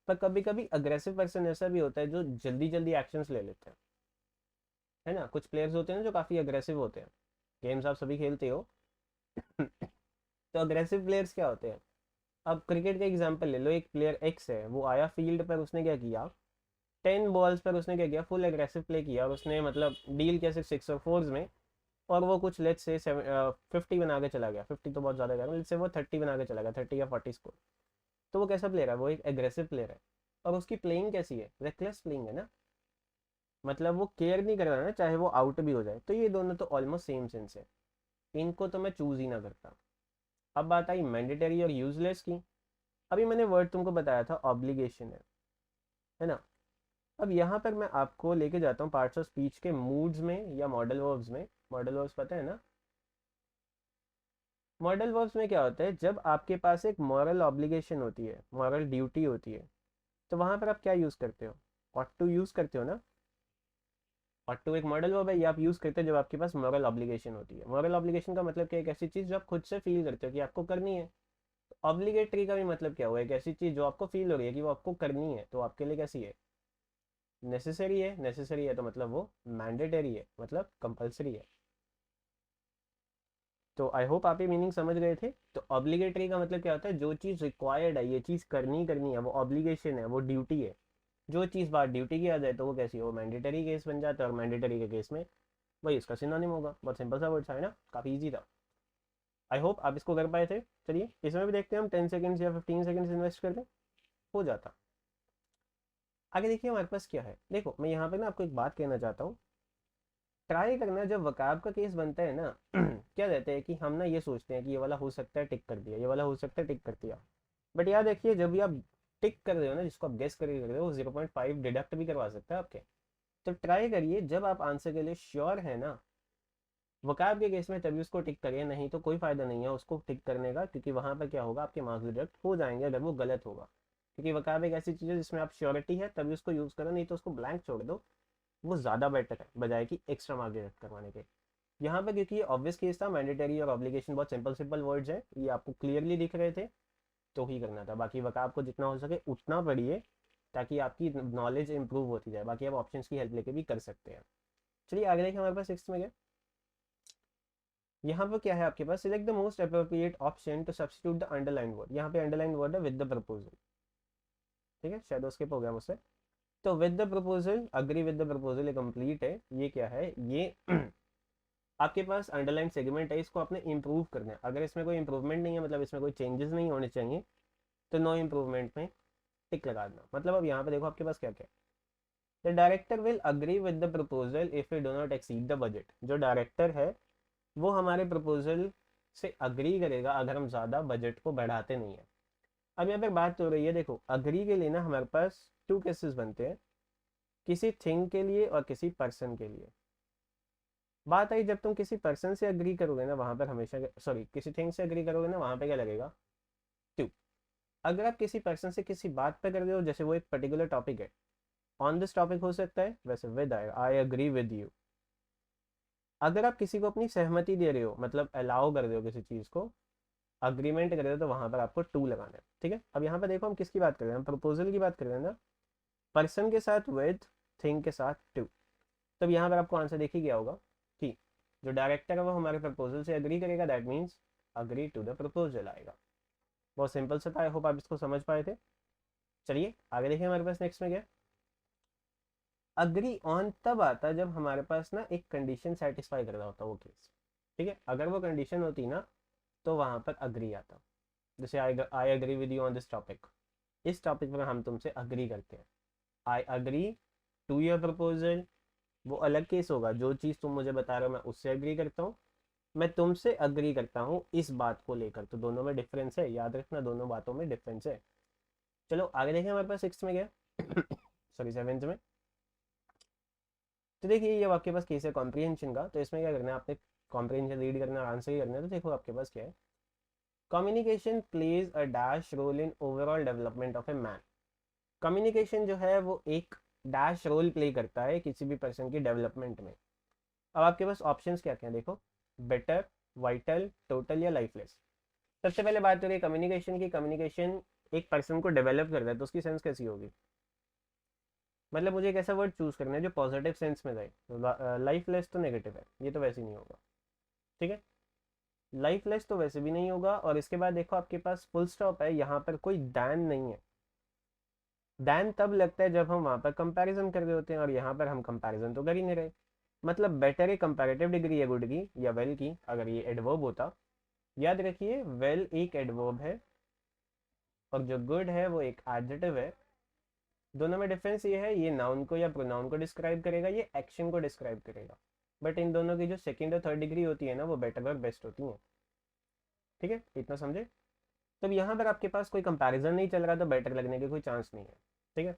[SPEAKER 1] पर कभी कभी अग्रेसिव पर्सन ऐसा भी होता है जो जल्दी जल्दी एक्शंस ले लेते हैं, है ना। कुछ प्लेयर्स होते हैं ना जो काफ़ी अग्रेसिव होते हैं, गेम्स आप सभी खेलते हो। तो अग्रेसिव प्लेयर्स क्या होते हैं, अब क्रिकेट का एग्जांपल ले लो, एक प्लेयर एक्स है, वो आया फील्ड पर, उसने क्या किया, 10 बॉल्स पर उसने क्या किया, फुल एग्रेसिव प्ले किया, और उसने मतलब डील किया सिर्फ 6 और 4s में, और वो कुछ लेट्स से 50 बना के चला गया, 50 तो बहुत ज़्यादा कह रहा हूँ, लेट्स से वो 30 बना के चला गया, 30 या 40 स्कोर। तो वो कैसा प्लेयर है, वो एक एग्रेसिव प्लेयर है। और उसकी प्लेइंग कैसी है, रेकलेस प्लेइंग है ना, मतलब वो केयर नहीं कर रहा ना, चाहे वो आउट भी हो जाए। तो ये दोनों तो ऑलमोस्ट सेम सेंस है, इनको तो मैं चूज ही ना करता। अब बात आई मैंडेटरी और यूजलेस की। अभी मैंने वर्ड तुमको बताया था ऑब्लिगेशन है ना। अब यहाँ पर मैं आपको लेके जाता हूँ पार्ट्स ऑफ स्पीच के मूड्स में या मॉडल वर्ब्स में। मॉडल वर्ब्स पता है ना, मॉडल वर्ब्स में क्या होता है, जब आपके पास एक मॉरल ऑब्लिगेशन होती है, मॉरल ड्यूटी होती है, तो वहां पर आप क्या यूज करते हो, ऑट टू यूज करते हो ना। ऑट टू एक मॉडल वर्ब है, ये आप यूज करते हो जब आपके पास मॉरल ऑब्लिगेशन होती है। मॉरल ऑब्लिगेशन का मतलब क्या है, एक ऐसी चीज जो आप खुद से फील करते हो कि आपको करनी है। ऑब्लिगेटरी का भी मतलब क्या हुआ, एक ऐसी चीज जो आपको फील हो रही है कि वो आपको करनी है, तो आपके लिए कैसी है, नेसेसरी है। नेसेसरी है तो मतलब वो मैंडेटरी है, मतलब कंपलसरी है। तो आई होप आप ये मीनिंग समझ गए थे। तो ऑब्लिगेटरी का मतलब क्या होता है, जो चीज़ रिक्वायर्ड है, ये चीज़ करनी करनी है, वो ऑब्लिगेशन है, वो ड्यूटी है। जो चीज़ बात ड्यूटी की आ जाए तो वो कैसी है, वो मैंडेटरी केस बन जाता है, और मैंडेटरी के केस में वही इसका सिनोनिम होगा। बहुत सिंपल सा वर्ड था, है ना, काफ़ी ईजी था। आई होप आप इसको कर पाए थे। चलिए इसमें भी देखते हैं हम 10 सेकेंड्स या 15 सेकेंड्स इन्वेस्ट करके हो जाता। आगे देखिए हमारे पास क्या है। देखो मैं यहाँ पे ना आपको एक बात कहना चाहता हूँ, ट्राई करना, जब वकाब का केस बनता है ना, क्या रहता है कि हम ना ये सोचते हैं कि ये वाला हो सकता है, टिक कर दिया, ये वाला हो सकता है, टिक कर दिया। बट याद रखिए जब भी आप टिक कर रहे हो ना, जिसको आप गेस करके कर रहे हो, वो 0.5 डिडक्ट भी करवा सकता है आपके। तो ट्राई करिए, जब आप आंसर के लिए श्योर है ना, वकाब के केस में, तभी उसको टिक करिए, नहीं तो कोई फायदा नहीं है उसको टिक करने का, क्योंकि वहां पर क्या होगा, आपके मार्क्स डिडक्ट हो जाएंगे अगर वो गलत होगा। क्योंकि वकाब एक ऐसी चीज़ है जिसमें आप श्योरिटी है तभी उसको यूज़ करो, नहीं तो उसको ब्लैंक छोड़ दो, वो ज़्यादा बेटर है बजाय कि एक्स्ट्रा मार्क डिडक्ट करवाने के। यहाँ पर क्योंकि ये ऑब्वियस केस था, मैंडेटरी और ऑब्लिगेशन बहुत सिंपल सिंपल वर्ड्स हैं, ये आपको क्लियरली दिख रहे थे, तो ही करना था। बाकी वकाब को जितना हो सके उतना पढ़िए, ताकि आपकी नॉलेज इंप्रूव होती जाए। बाकी आप ऑप्शंस की हेल्प लेके भी कर सकते हैं। चलिए आगे देखिए हमारे पास 6 में गए। यहाँ पर क्या है आपके पास, select the most appropriate option to substitute the underline word. यहाँ पे अंडरलाइन वर्ड है विद द प्रपोजल, ठीक है, शायद स्किप हो गया मुझसे। तो with the proposal, agree with the proposal, ये कंप्लीट है। ये क्या है, ये आपके पास अंडरलाइन सेगमेंट है, इसको आपने इंप्रूव करना है। अगर इसमें कोई इंप्रूवमेंट नहीं है, मतलब इसमें कोई चेंजेस नहीं होने चाहिए, तो नो इंप्रूवमेंट में टिक लगा देना। मतलब अब यहाँ पे देखो आपके पास क्या क्या है, the director will agree with the proposal if you do not exceed the budget. जो डायरेक्टर है वो हमारे प्रपोजल से अग्री करेगा अगर हम ज़्यादा बजट को बढ़ाते नहीं है। अब यहाँ पे बात हो रही है, देखो अग्री के लिए ना हमारे पास 2 केसेस बनते हैं, किसी थिंग के लिए और किसी पर्सन के लिए। बात आई जब तुम किसी पर्सन से अग्री करोगे ना, वहां पर हमेशा, सॉरी, किसी थिंग से अग्री करोगे ना, वहां पे क्या लगेगा, टू। अगर आप किसी पर्सन से किसी बात पे कर रहे हो, जैसे वो एक पर्टिकुलर टॉपिक है, ऑन दिस टॉपिक हो सकता है, वैसे विद आएगा, आई अग्री विद यू। अगर आप किसी को अपनी सहमति दे रहे हो, मतलब अलाउ कर रहे हो किसी चीज को, अग्रीमेंट कर रहे हो, तो वहां पर आपको टू लगाना है, ठीक है। अब यहाँ पर देखो हम किसकी बात कर रहे हैं, हम प्रपोजल की बात कर रहे हैं ना, पर्सन के साथ विद, थिंग के साथ टू। तब यहाँ पर आपको आंसर देख ही गया होगा कि जो डायरेक्टर है वो हमारे प्रपोजल से एग्री करेगा, that means agree to the proposal आएगा। बहुत सिंपल सा था, आई होप आप इसको समझ पाए थे। चलिए आगे देखिए हमारे पास नेक्स्ट में क्या। अग्री ऑन तब आता है जब हमारे पास ना एक कंडीशन सेटिस्फाई कर रहा होता है वो केस, ठीक है। अगर वो कंडीशन होती ना, तो वहां पर अग्री आता, जैसे I I agree with you on this topic. इस टॉपिक पर हम तुमसे अग्री करते हैं। I agree to your proposal, वो अलग केस होगा। जो चीज़ तुम मुझे बता रहे हो मैं उससे अग्री करता हूँ, मैं तुमसे अग्री करता हूँ इस बात को लेकर। तो दोनों में डिफरेंस है, याद रखना, दोनों बातों में डिफरेंस है। चलो आगे देखें, हमारे पास सिक्स में क्या सॉरी सेवेंथ में। तो देखिए ये आपके पास केस है कॉम्प्रीहेंशन का। तो इसमें क्या करना है आपने, कॉम्प्रीहेंशन रीड करना है, आंसर ही करना है। तो देखो आपके पास क्या है, communication plays a dash role in overall development of a man. Communication जो है वो एक डैश रोल प्ले करता है किसी भी पर्सन की डेवलपमेंट में। अब आपके पास ऑप्शंस क्या क्या है देखो, बेटर, वाइटल, टोटल या लाइफलेस। सबसे पहले बात करें कम्युनिकेशन की। कम्युनिकेशन एक पर्सन को डेवलप करता है, तो उसकी सेंस कैसी होगी, मतलब मुझे एक ऐसा वर्ड चूज करना है जो पॉजिटिव सेंस में जाए। तो लाइफलेस तो नेगेटिव है, ये तो वैसे ही नहीं होगा, ठीक है। लाइफलेस तो वैसे भी नहीं होगा। और इसके बाद देखो आपके पास फुल स्टॉप है, यहाँ पर कोई दैन नहीं है। दैन तब लगता है जब हम वहां पर कंपैरिजन कर रहे होते हैं, और यहाँ पर हम कंपैरिजन तो कर ही नहीं रहे। मतलब बेटर एक कंपैरेटिव डिग्री है गुड की या वेल की, अगर ये एडवर्ब होता। याद रखिए वेल एक एडवर्ब है और जो गुड है वो एक एडजेक्टिव है। दोनों में डिफरेंस ये है, ये नाउन को या प्रोनाउन को डिस्क्राइब करेगा, ये एक्शन को डिस्क्राइब करेगा। बट इन दोनों की जो सेकंड और थर्ड डिग्री होती है ना, वो बेटर और बेस्ट होती है। ठीक है, इतना समझे। तब यहाँ पर आपके पास कोई कंपैरिजन नहीं चल रहा, तो बेटर लगने के कोई चांस नहीं है। ठीक है।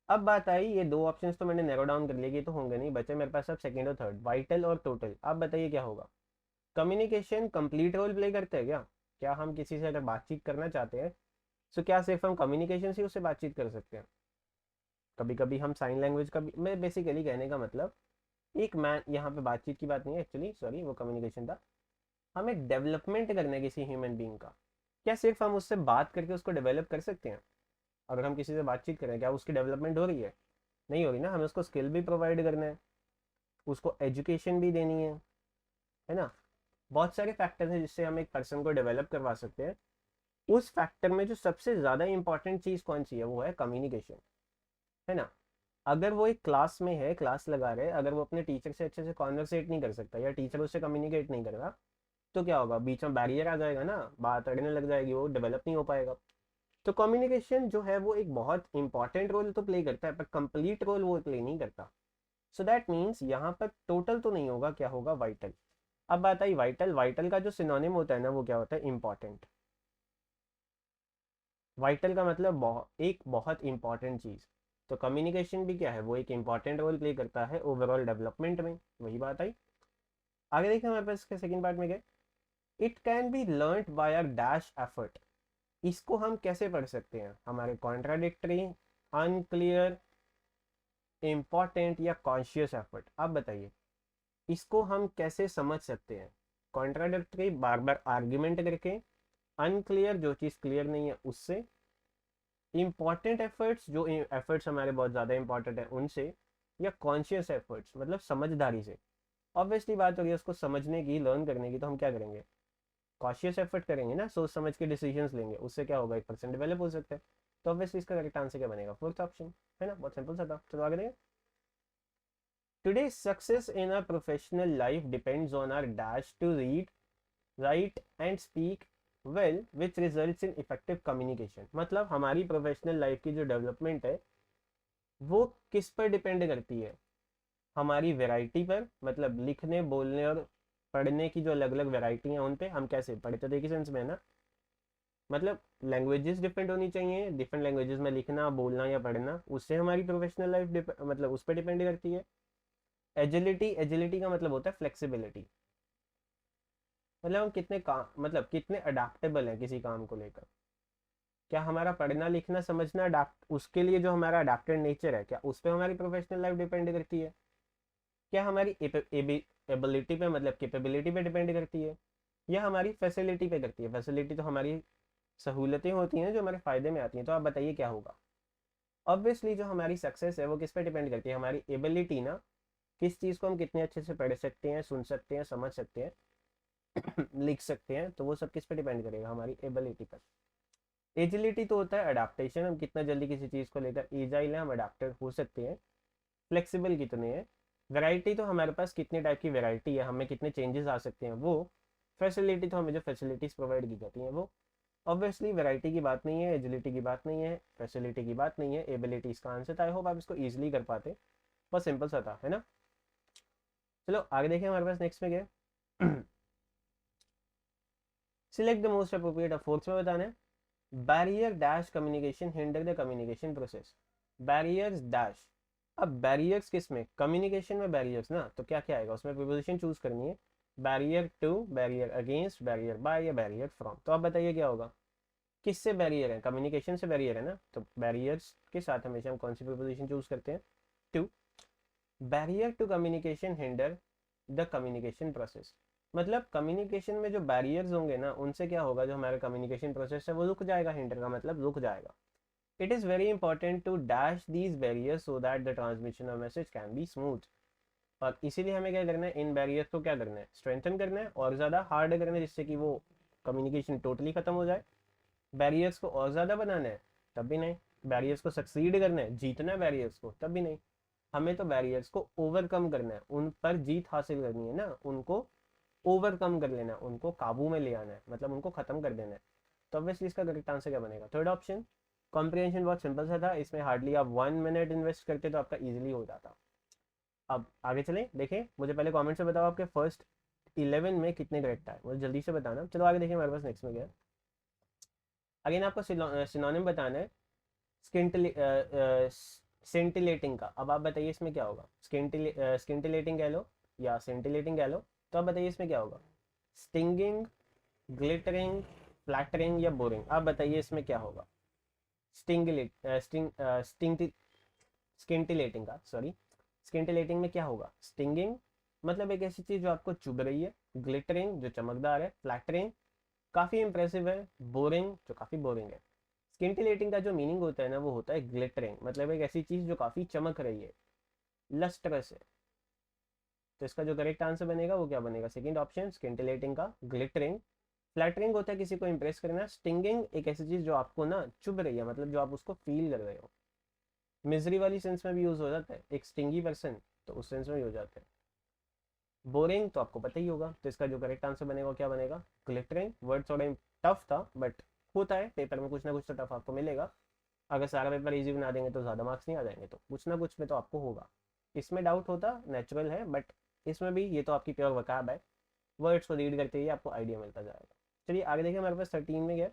[SPEAKER 1] अब बात आई, ये दो ऑप्शंस तो मैंने नैरो डाउन कर लिए, ये तो होंगे नहीं, बचे मेरे पास अब सेकंड और थर्ड, वाइटल और टोटल। आप बताइए क्या होगा। कम्युनिकेशन कंप्लीट रोल प्ले करते हैं क्या? क्या हम किसी से अगर बातचीत करना चाहते हैं, तो क्या सिर्फ हम कम्युनिकेशन से उससे बातचीत कर सकते हैं? कभी कभी हम साइन लैंग्वेज का भी, मैं बेसिकली कहने का मतलब, एक मैन, यहाँ पे बातचीत की बात नहीं है एक्चुअली, सॉरी वो कम्युनिकेशन था। हमें डेवलपमेंट करना है किसी ह्यूमन बीइंग का, क्या सिर्फ हम उससे बात करके उसको डेवलप कर सकते हैं? अगर हम किसी से बातचीत करें, क्या उसकी डेवलपमेंट हो रही है? नहीं हो रही ना, हमें उसको स्किल भी प्रोवाइड करना है, उसको एजुकेशन भी देनी है ना। बहुत सारे फैक्टर्स हैं जिससे हम एक पर्सन को डेवलप करवा सकते हैं। उस फैक्टर में जो सबसे ज़्यादा इंपॉर्टेंट चीज़ कौन सी है, वो है कम्युनिकेशन, है ना। अगर वो एक क्लास में है, क्लास लगा रहे, अगर वो अपने टीचर से अच्छे से कॉन्वर्सेट नहीं कर सकता या टीचर उससे कम्युनिकेट नहीं कर रहा, तो क्या होगा, बीच में बैरियर आ जाएगा ना, बात अड़ने लग जाएगी, वो डेवलप नहीं हो पाएगा। तो कम्युनिकेशन जो है वो एक बहुत इंपॉर्टेंट रोल तो प्ले करता है, पर कंप्लीट रोल वो प्ले नहीं करता। सो दैट मीन्स यहाँ पर टोटल तो नहीं होगा, क्या होगा, वाइटल। अब बात आई वाइटल। वाइटल का जो सिनोनिम होता है ना, वो क्या होता है, इंपॉर्टेंट। वाइटल का मतलब एक बहुत इंपॉर्टेंट चीज़। तो कम्युनिकेशन भी क्या है, वो एक इंपॉर्टेंट रोल प्ले करता है ओवरऑल डेवलपमेंट में, वही बात आई। आगे देखिए हमारे पास इसके सेकंड पार्ट में क्या, it can be learn by a dash effort. इसको हम कैसे पढ़ सकते हैं, हमारे कॉन्ट्राडिक्टरी, अनक्लियर, इंपॉर्टेंट या कॉन्शियस एफर्ट। आप बताइए इसको हम कैसे समझ सकते हैं। कॉन्ट्राडिक्टरी बार बार आर्ग्यूमेंट करके, अनक्लियर जो चीज़ क्लियर नहीं है उससे, इंपॉर्टेंट एफर्ट्स जो एफर्ट्स हमारे बहुत ज़्यादा इंपॉर्टेंट है उनसे, या कॉन्शियस एफर्ट्स मतलब समझदारी से। ऑब्वियसली बात हो रही है उसको समझने की, लर्न करने की, तो हम क्या करेंगे, कॉशियस एफर्ट करेंगे ना, सोच समझ के डिसीजंस लेंगे, उससे क्या होगा, एक पर्सन डेवलप हो सकता है। तो ऑब्वियसली इसका करेक्ट आंसर क्या बनेगा, फोर्थ ऑप्शन, है ना, बहुत सिंपल सा था। चलो आगे देखें। Today success in our professional life depends on our dash to read, write and speak well which results in effective communication. मतलब हमारी प्रोफेशनल लाइफ की जो डेवलपमेंट है वो किस पर डिपेंड करती है, हमारी वैरायटी पर, मतलब लिखने बोलने और पढ़ने की जो अलग अलग वैरायटी हैं उन पे, हम कैसे पढ़ते थे, सेंस में है ना। मतलब लैंग्वेजेस डिफरेंट होनी चाहिए, डिफरेंट लैंग्वेजेस में लिखना बोलना या पढ़ना, उससे हमारी प्रोफेशनल लाइफ मतलब उस पर डिपेंड करती है। एजिलिटी, एजिलिटी का मतलब होता है फ्लेक्सिबिलिटी, मतलब हम कितने काम, मतलब कितने अडेप्टेबल हैं किसी काम को लेकर। क्या हमारा पढ़ना लिखना समझना अडाप्ट, उसके लिए जो हमारा अडेप्टेड नेचर है, क्या उस पर हमारी प्रोफेशनल लाइफ डिपेंड करती है? क्या हमारी एबिलिटी पे, मतलब कैपेबिलिटी पे डिपेंड करती है, या हमारी फैसिलिटी पे करती है? फैसिलिटी तो हमारी सहूलतें होती हैं जो हमारे फ़ायदे में आती हैं। तो आप बताइए क्या होगा। ऑब्वियसली जो हमारी सक्सेस है वो किस पे डिपेंड करती है, हमारी एबिलिटी ना, किस चीज़ को हम कितने अच्छे से पढ़ सकते हैं, सुन सकते हैं, समझ सकते हैं लिख सकते हैं, तो वो सब किस पे डिपेंड करेगा, हमारी एबिलिटी पर। एजिलिटी तो होता है अडाप्टेशन, हम कितना जल्दी किसी चीज़ को लेकर एजाइल है, हम अडाप्टेड हो सकते हैं। फ्लेक्सिबल कितने हैं। वैरायटी तो हमारे पास कितने टाइप की वैरायटी है, हमें कितने चेंजेस आ सकते हैं वो। फैसिलिटी तो हमें जो फैसिलिटीज़ प्रोवाइड की जाती हैं वो। ऑब्वियसली वैरायटी की बात नहीं है, एजिलिटी की बात नहीं है, फैसिलिटी की बात नहीं है, एबिलिटी इसका आंसर था। आई होप आप इसको ईजिली कर पाते, बस सिंपल सा था, है ना। चलो आगे देखिए हमारे पास नेक्स्ट में क्या है। Select the most appropriate, fourth में बताना है। Barrier dash communication hinder the communication process. Barriers dash, अब बैरियर्स किस में, कम्युनिकेशन में बैरियर्स ना, तो क्या क्या आएगा उसमें, प्रीपोजिशन चूज करनी है। Barrier to, barrier against, barrier by या बैरियर फ्रॉम। तो आप बताइए क्या होगा, किससे बैरियर है, कम्युनिकेशन से बैरियर है ना, तो बैरियर्स के साथ हमेशा हम कौन सी प्रीपोजिशन चूज करते हैं, to. Barrier to communication hinder the communication process, मतलब कम्युनिकेशन में जो बैरियर्स होंगे ना उनसे क्या होगा, जो हमारा कम्युनिकेशन प्रोसेस है वो रुक जाएगा, हिंडर का मतलब रुक जाएगा। It is very important to dash these barriers so that the transmission of message can be smooth. और इसीलिए हमें क्या करना है, इन बैरियर्स को क्या करना है, स्ट्रेंथन करना है और ज़्यादा हार्ड करना है, जिससे कि वो कम्युनिकेशन टोटली खत्म हो जाए। बैरियर्स को और ज़्यादा बनाना है तब भी नहीं, बैरियर्स को सक्सीड करना है, जीतना है बैरियर्स को तब भी नहीं। हमें तो बैरियर्स को ओवरकम करना है, उन पर जीत हासिल करनी है ना, उनको ओवरकम कर लेना है, उनको काबू में ले आना है, मतलब उनको खत्म कर देना है। तो ऑब्वियसली इसका करेक्ट आंसर क्या बनेगा, थर्ड ऑप्शन। कॉम्प्रिहेंशन बहुत सिंपल सा था, इसमें हार्डली आप 1 मिनट इन्वेस्ट करते तो आपका इजीली हो जाता। अब आगे चलें, देखें मुझे पहले कमेंट से बताओ आपके फर्स्ट 11 में कितने करेक्ट आए, मुझे जल्दी से बताना। चलो आगे देखें हमारे पास नेक्स्ट में क्या है। अगेन आपको सिनोनिम बताना है सेंटिलेटिंग का। अब आप बताइए इसमें क्या होगा, स्किंटिलेटिंग कह लो या सेंटिलेटिंग कह लो, तो आप बताइए इसमें क्या होगा, स्टिंगिंग, ग्लिटरिंग, फ्लैटरिंग या बोरिंग। आप बताइए इसमें क्या होगा, स्टिंगलेट स्टिंग स्किंटिलेटिंग का, सॉरी, स्किंटिलेटिंग में क्या होगा, स्टिंगिंग मतलब एक ऐसी चीज जो आपको चुभ रही है, ग्लिटरिंग जो चमकदार है, फ्लैटरिंग काफी इंप्रेसिव है, बोरिंग जो काफी बोरिंग है। स्किंटिलेटिंग का जो मीनिंग होता है ना वो होता है ग्लिटरिंग, मतलब एक ऐसी चीज जो काफी चमक रही है, लस्ट्रस है। तो इसका जो करेक्ट आंसर बनेगा वो क्या बनेगा, सेकंड ऑप्शन, स्किंटिलेटिंग का ग्लिटरिंग। फ्लैटरिंग होता है किसी को इंप्रेस करना, स्टिंगिंग एक ऐसी चीज जो आपको ना चुभ रही है, मतलब जो आप उसको फील कर रहे हो। मिजरी वाली सेंस में भी यूज हो जाता है, एक स्टिंगी पर्सन, तो उस सेंस में भी हो जाता है। बोरिंग तो आपको पता ही होगा, तो इसका जो करेक्ट आंसर बनेगा क्या बनेगा, ग्लिटरिंग। वर्ड थोड़ा टफ था बट होता है पेपर में कुछ ना कुछ तो टफ आपको मिलेगा। अगर सारा पेपर इजी बना देंगे तो ज़्यादा मार्क्स नहीं आ जाएंगे, तो कुछ ना कुछ में तो आपको होगा। इसमें डाउट होता नेचुरल है, बट इसमें भी ये तो आपकी प्योर वकाब है, वर्ड्स को रीड करते ही आपको आइडिया मिलता जाएगा। चलिए आगे देखिए हमारे पास 13 में गया।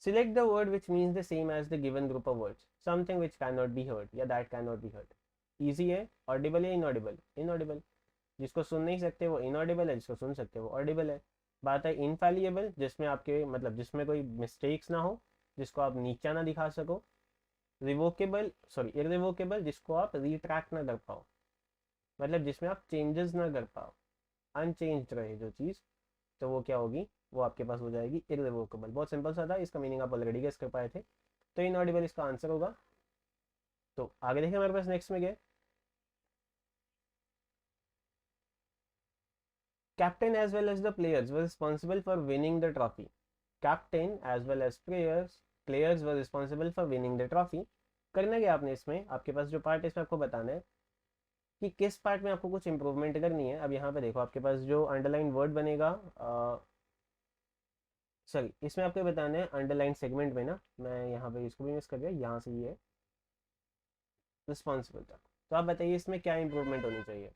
[SPEAKER 1] Select the word which means the same as the given group of words, something which can not be heard या that can not be heard. Easy है, ऑडिबल या इनऑडिबल, इनऑडिबल। जिसको सुन नहीं सकते वो इनऑडिबल है, जिसको सुन सकते वो ऑडिबल है। बात है इनफैलिएबल, जिसमें आपके मतलब जिसमें कोई मिस्टेक्स ना हो, जिसको आप नीचा ना दिखा सको। रिवोकेबल, सॉरी इरिवोकेबल, जिसको आप रिट्रैक्ट ना कर पाओ, मतलब जिसमें आप चेंजेस ना कर पाओ, अनचेंज्ड रहे जो चीज़, तो वो क्या होगी, वो आपके पास हो जाएगी इरिवोकेबल। बहुत सिंपल सा था, इसका मीनिंग आप ऑलरेडी गेस कर पाए थे, तो इनऑडिबल इसका आंसर होगा। तो आगे देखिए हमारे पास नेक्स्ट में गए। Captain as well as the players were responsible for winning the trophy. Captain as well as players were responsible for winning the trophy. करना क्या आपने इसमें, आपके पास जो पार्ट है इसमें आपको बताना है कि किस पार्ट में आपको कुछ इंप्रूवमेंट करनी है। अब यहाँ पे देखो आपके पास जो अंडरलाइन वर्ड बनेगा, सॉरी इसमें आपको बताना है अंडरलाइन सेगमेंट में ना, मैं यहाँ पे इसको भी मिस कर दिया, यहाँ से ये रिस्पॉन्सिबल था। तो आप बताइए इसमें क्या इंप्रूवमेंट होनी चाहिए।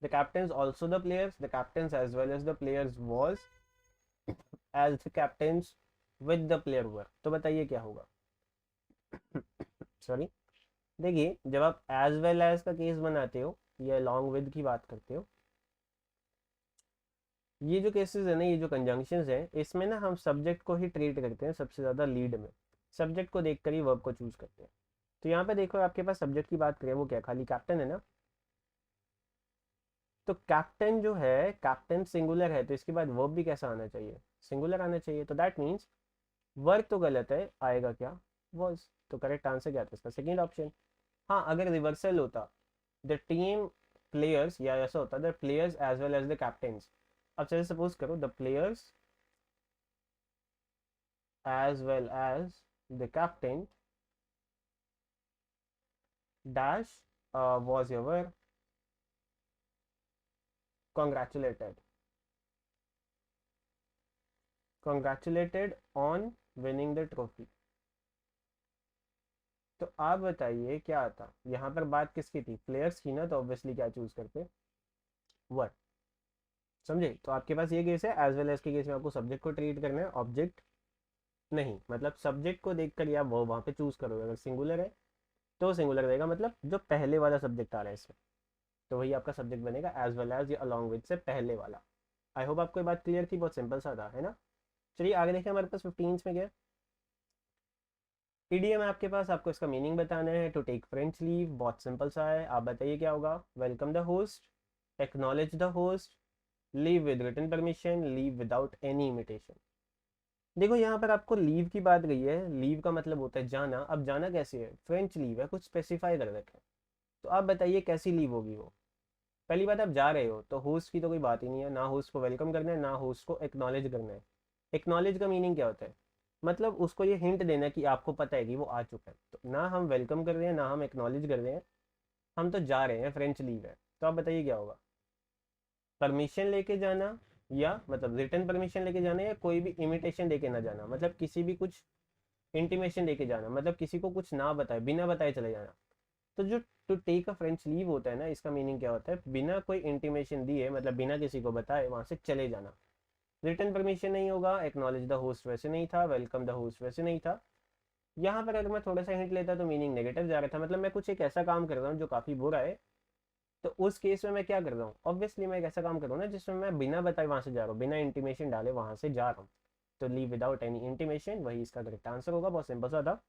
[SPEAKER 1] The captains also the players, the captains as well as the players was as the captains with the player were। तो बताइए क्या होगा। सॉरी, देखिए जब आप एज वेल एज का केस बनाते हो या लॉन्ग विद की बात करते हो, ये जो केसेस है ना, ये जो कंजंक्शंस है, इसमें ना हम सब्जेक्ट को ही ट्रीट करते हैं सबसे ज़्यादा लीड में, सब्जेक्ट को देखकर ही वर्ब को चूज करते हैं। तो यहाँ पे देखो आपके पास सब्जेक्ट की बात करें वो क्या, खाली कैप्टन है ना, तो कैप्टन जो है, कैप्टन सिंगुलर है, तो इसके बाद वर्ब भी कैसा आना चाहिए, सिंगुलर आना चाहिए। तो दैट मीन्स वर्ब तो गलत है, आएगा क्या, वॉज। तो करेक्ट आंसर क्या था इसका, सेकेंड ऑप्शन। हाँ अगर रिवर्सल होता, द टीम प्लेयर्स, या ऐसा होता the players as well as the captains. अब चलिए सपोज करो the players as well as the captain dash was ever congratulated. Congratulated on winning the trophy. तो आप बताइए क्या आता, यहाँ पर बात किसकी थी, प्लेयर्स की ना, तो ऑब्वियसली क्या चूज करते, वर्ड। समझे? तो आपके पास ये केस है, एज वेल एज के केस में आपको सब्जेक्ट को ट्रीट करना है, ऑब्जेक्ट नहीं। मतलब सब्जेक्ट को देख कर या वो वहाँ पे चूज करोगे, अगर सिंगुलर है तो सिंगुलर रहेगा, मतलब जो पहले वाला सब्जेक्ट आ रहा है इसमें, तो वही आपका सब्जेक्ट बनेगा, एज वेल एज या अलॉन्ग विद से पहले वाला। आई होप आपको ये बात क्लियर थी, बहुत सिंपल सा था, है ना। चलिए आगे देखिए, हमारे पास 15 में क्या ईडीएम है आपके पास, आपको इसका मीनिंग बताना है। टू टेक फ्रेंच लीव, बहुत सिंपल सा है, आप बताइए क्या होगा। Welcome the host, acknowledge the host, leave with written permission, leave without any imitation. देखो यहाँ पर आपको लीव की बात गई है, लीव का मतलब होता है जाना। अब जाना कैसे है, फ्रेंच लीव है, कुछ स्पेसिफाई कर रखा है, तो आप बताइए कैसी लीव होगी वो। पहली बात, आप जा रहे हो तो होस्ट की तो कोई बात ही नहीं है, ना होस्ट को वेलकम करना है ना होस्ट को एक्नॉलेज करना है। एक्नॉलेज का मीनिंग क्या होता है, मतलब उसको ये हिंट देना कि आपको पता है कि वो आ चुका है, तो ना हम वेलकम कर रहे हैं ना हम एक्नॉलेज कर रहे हैं, हम तो जा रहे हैं, फ्रेंच लीव है। तो आप बताइए क्या होगा, परमिशन लेके जाना, या मतलब रिटर्न परमिशन लेके जाना, या कोई भी इमिटेशन लेके ना जाना, मतलब किसी भी कुछ इंटीमेशन लेके जाना, मतलब किसी को कुछ ना बताए, बिना बताए चले जाना। तो जो to take a French leave होता है ना, इसका मीनिंग क्या होता है, बिना कोई इंटीमेशन दिए, मतलब बिना किसी को बताए वहां से चले जाना। रिटर्न परमिशन नहीं होगा, एक्नॉलेज द होस्ट वैसे नहीं था, वेलकम द होस्ट वैसे नहीं था। यहाँ पर अगर मैं थोड़ा सा हिंट लेता तो मीनिंग नेगेटिव जा रहा था, मतलब मैं कुछ एक ऐसा काम कर रहा हूँ जो काफी बुरा है, तो उस केस में मैं क्या कर रहा हूँ, ऑब्वियसली मैं एक ऐसा काम कर रहा हूँ ना जिसमें मैं बिना बताए वहां से जा रहा हूँ, बिना इंटीमेशन डाले वहां से जा रहा हूँ। तो लीव विदाउट एनी इंटीमेशन, वही इसका करेक्ट आंसर होगा, बहुत सिंपल सा था।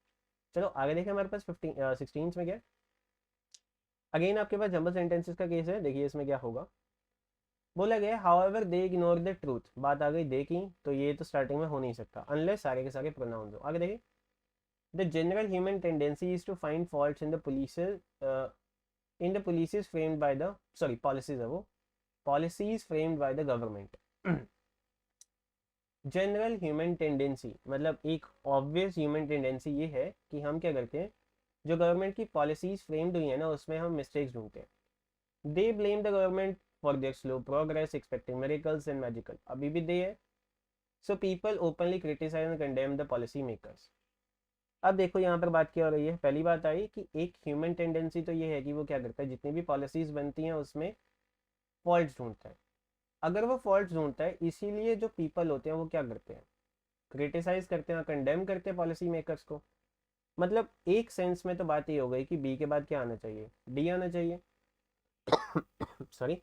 [SPEAKER 1] चलो आगे देखें, हमारे पास 16 में क्या, अगेन आपके पास जंबल सेंटेंसेस का केस है। देखिए इसमें क्या होगा, बोला गया however they ignore the truth, बात आ गई दे की, तो ये तो स्टार्टिंग में हो नहीं सकता अनलेस सारे के सारे प्रोनाउंस हो। आगे देखिए, the general human tendency is to find faults in the police, in the policies framed by the, sorry policies है वो, policies framed by the government। General human tendency मतलब एक ऑब्वियस ह्यूमन टेंडेंसी ये है कि हम क्या करते हैं, जो गवर्नमेंट की पॉलिसीज फ्रेम्ड हुई है ना उसमें हम मिस्टेक्स ढूंढते हैं। They blame the government for their slow progress expecting miracles and magical, अभी भी दे है। So people openly criticize and condemn the policy makers. अब देखो यहाँ पर बात क्या हो रही है, पहली बात आई कि एक ह्यूमन टेंडेंसी तो ये है कि वो क्या करता है, जितनी भी पॉलिसीज बनती हैं उसमें फॉल्ट ढूंढता है। अगर वो फॉल्ट ढूंढता है, इसीलिए जो पीपल होते हैं वो क्या करते हैं, क्रिटिसाइज करते हैं, कंडेम करते हैं पॉलिसी मेकर्स को। मतलब एक सेंस में तो बात ये हो गई कि बी के बाद क्या आना चाहिए, डी आना चाहिए। सॉरी,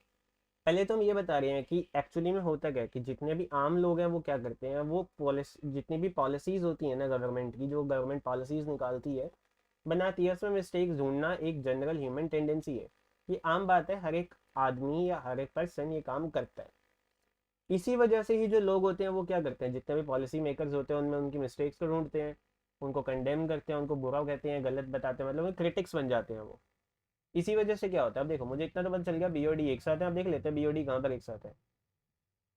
[SPEAKER 1] पहले तो हम ये बता रहे हैं कि एक्चुअली में होता क्या है कि जितने भी आम लोग हैं वो क्या करते हैं, वो पॉलिसी, जितनी भी पॉलिसीज होती है ना गवर्नमेंट की, जो गवर्नमेंट पॉलिसीज निकालती है बनाती है, उसमें मिस्टेक्स ढूंढना एक जनरल ह्यूमन टेंडेंसी है। ये आम बात है, हर एक आदमी या हर एक पर्सन ये काम करता है। इसी वजह से ही जो लोग होते हैं वो क्या करते हैं, जितने भी पॉलिसी मेकर्स होते हैं उनमें उनकी मिस्टेक्स को ढूंढते हैं, उनको कंडेम करते हैं, उनको बुरा कहते हैं, गलत बताते हैं, मतलब क्रिटिक्स बन जाते हैं वो। इसी वजह से क्या होता है, अब देखो मुझे इतना तो पता चल गया बी और डी एक साथ है, अब देख लेते हैं बी और डी कहाँ पर एक साथ है।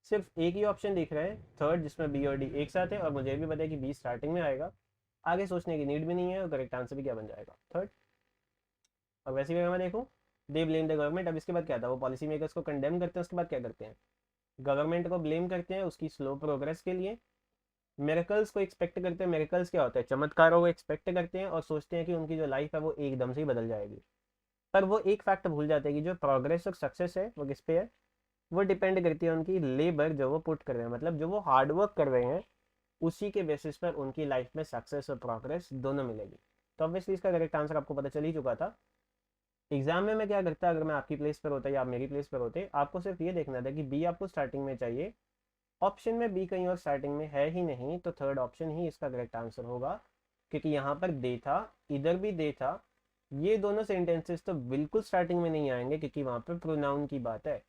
[SPEAKER 1] सिर्फ एक ही ऑप्शन दिख रहा है थर्ड, जिसमें बी और डी एक साथ है, और मुझे भी पता है कि बी स्टार्टिंग में आएगा, आगे सोचने की नीड भी नहीं है, और करेक्ट आंसर भी क्या बन जाएगा, थर्ड। और वैसे भी अगर मैं देखूँ, दे ब्लेम द गवर्नमेंट, अब इसके बाद क्या था, वो पॉलिसी मेकर्स को कंडेम करते हैं, उसके बाद क्या करते हैं, गवर्नमेंट को ब्लेम करते हैं उसकी स्लो प्रोग्रेस के लिए। मेरेकल्स को एक्सपेक्ट करते हैं, मेरेकल्स क्या होता है, चमत्कारों को एक्सपेक्ट करते हैं और सोचते हैं कि उनकी जो लाइफ है वो एकदम से ही बदल जाएगी। पर वो एक फैक्ट भूल जाते हैं कि जो प्रोग्रेस और सक्सेस है वो किस पे है, वो डिपेंड करती है उनकी लेबर जो वो पुट कर रहे हैं, मतलब जो वो हार्ड वर्क कर रहे हैं, उसी के बेसिस पर उनकी लाइफ में सक्सेस और प्रोग्रेस दोनों मिलेगी। तो ऑब्वियसली इसका करेक्ट आंसर आपको पता चल ही चुका था। एग्जाम में मैं क्या करता, अगर मैं आपकी प्लेस पर होता या आप मेरी प्लेस पर होते, आपको सिर्फ ये देखना था कि बी आपको स्टार्टिंग में चाहिए, ऑप्शन में बी कहीं और स्टार्टिंग में है ही नहीं, तो थर्ड ऑप्शन ही इसका करेक्ट आंसर होगा, क्योंकि यहाँ पर दे था, इधर भी दे था। ये दोनों सेंटेंसेस तो बिल्कुल स्टार्टिंग में नहीं आएंगे क्योंकि वहां पर प्रोनाउन की बात है,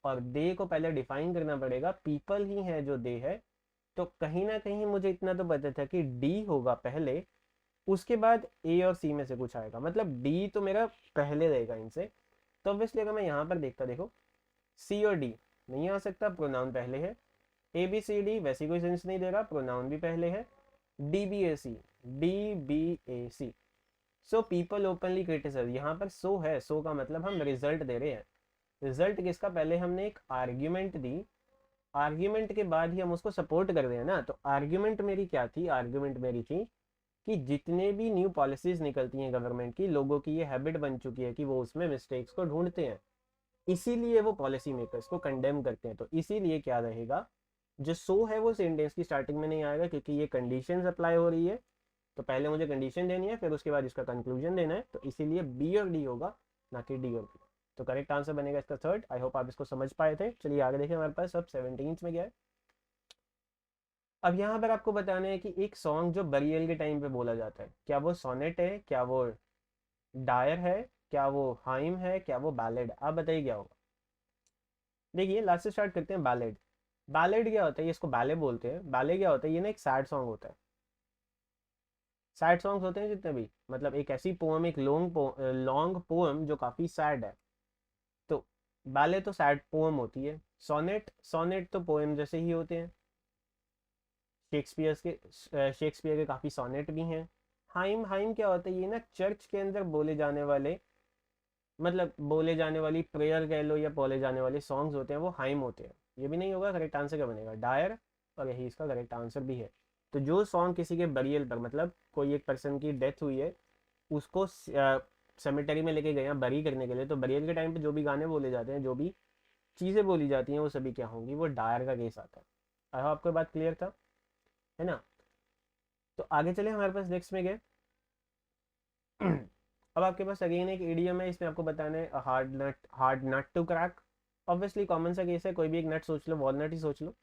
[SPEAKER 1] और दे को पहले डिफाइन करना पड़ेगा, पीपल ही है जो दे है। तो कहीं ना कहीं मुझे इतना तो पता था कि डी होगा पहले, उसके बाद ए और सी में से कुछ आएगा, मतलब डी तो मेरा पहले रहेगा इनसे। तो ऑब्वियसली अगर मैं यहाँ पर देखता, देखो सी और डी नहीं आ सकता, प्रोनाउन पहले है। ए बी सी डी वैसी कोई सेंस नहीं दे रहा, प्रोनाउन भी पहले है। डी बी ए सी, डी बी ए सी, सो पीपल ओपनली क्रिटिसाइज, यहाँ पर सो है, सो का मतलब हम रिजल्ट दे रहे हैं। रिजल्ट किसका, पहले हमने एक आर्ग्यूमेंट दी आर्ग्यूमेंट के बाद ही हम उसको सपोर्ट कर रहे हैं ना। तो आर्ग्यूमेंट मेरी क्या थी, आर्ग्यूमेंट मेरी थी कि जितने भी न्यू पॉलिसीज निकलती हैं गवर्नमेंट की, लोगों की ये हैबिट बन चुकी है कि वो उसमें मिस्टेक्स को ढूंढते हैं, इसीलिए वो पॉलिसी मेकर्स को कंडेम करते हैं। तो इसीलिए क्या रहेगा, जो सो है वो सेंटेंस की स्टार्टिंग में नहीं आएगा, क्योंकि ये कंडीशंस अप्लाई हो रही है। तो पहले मुझे कंडीशन देनी है, फिर उसके बाद इसका कंक्लूजन देना है, तो इसीलिए बी और डी होगा, ना कि डी और बी। तो करेक्ट आंसर बनेगा इसका थर्ड। आई होप आप इसको समझ पाए थे। चलिए आगे देखें, हमारे पास अब 17 में गया है। अब यहाँ पर आपको बताना है कि एक सॉन्ग जो बरियल के टाइम पे बोला जाता है, क्या वो सोनेट है, क्या वो डायर है, क्या वो हाइम है, क्या वो बैलेड? आप बताइए क्या होगा। देखिए लास्ट से स्टार्ट करते हैं। बैलेड, बैलेड क्या होता है, ये इसको बैले बोलते हैं। बैले क्या होता है, ये ना एक सैड सॉन्ग होता है। सैड सॉन्ग्स होते हैं जितने भी, मतलब एक ऐसी पोएम, एक लॉन्ग पोएम जो काफी सैड है, तो बैले तो सैड पोएम होती है। सोनेट, सोनेट तो पोएम जैसे ही होते हैं। शेक्सपियर के काफी सोनेट भी हैं। हाइम, हाइम क्या होता है, ये ना चर्च के अंदर बोले जाने वाले, मतलब बोले जाने वाली प्रेयर कह लो या बोले जाने वाले सॉन्ग्स होते हैं, वो हाइम होते हैं। ये भी नहीं होगा, करेक्ट आंसर क्या बनेगा, डायर। और यही इसका करेक्ट आंसर भी है। तो जो सॉन्ग किसी के बरियल पर, मतलब कोई एक पर्सन की डेथ हुई है, उसको सेमेटरी में लेके गए हैं बरी करने के लिए, तो बरियल के टाइम पे जो भी गाने बोले जाते हैं, जो भी चीज़ें बोली जाती हैं, वो सभी क्या होंगी, वो डायर का केस आता है। आई होप आपको बात क्लियर था, है ना। तो आगे चले, हमारे पास नेक्स्ट में गए। अब आपके पास अगेन एक इडियम है, इसमें आपको बताना है hard nut to crack. Obviously common सा केस है, कोई भी एक नट सोच लो, वॉलनट ही सोच लो।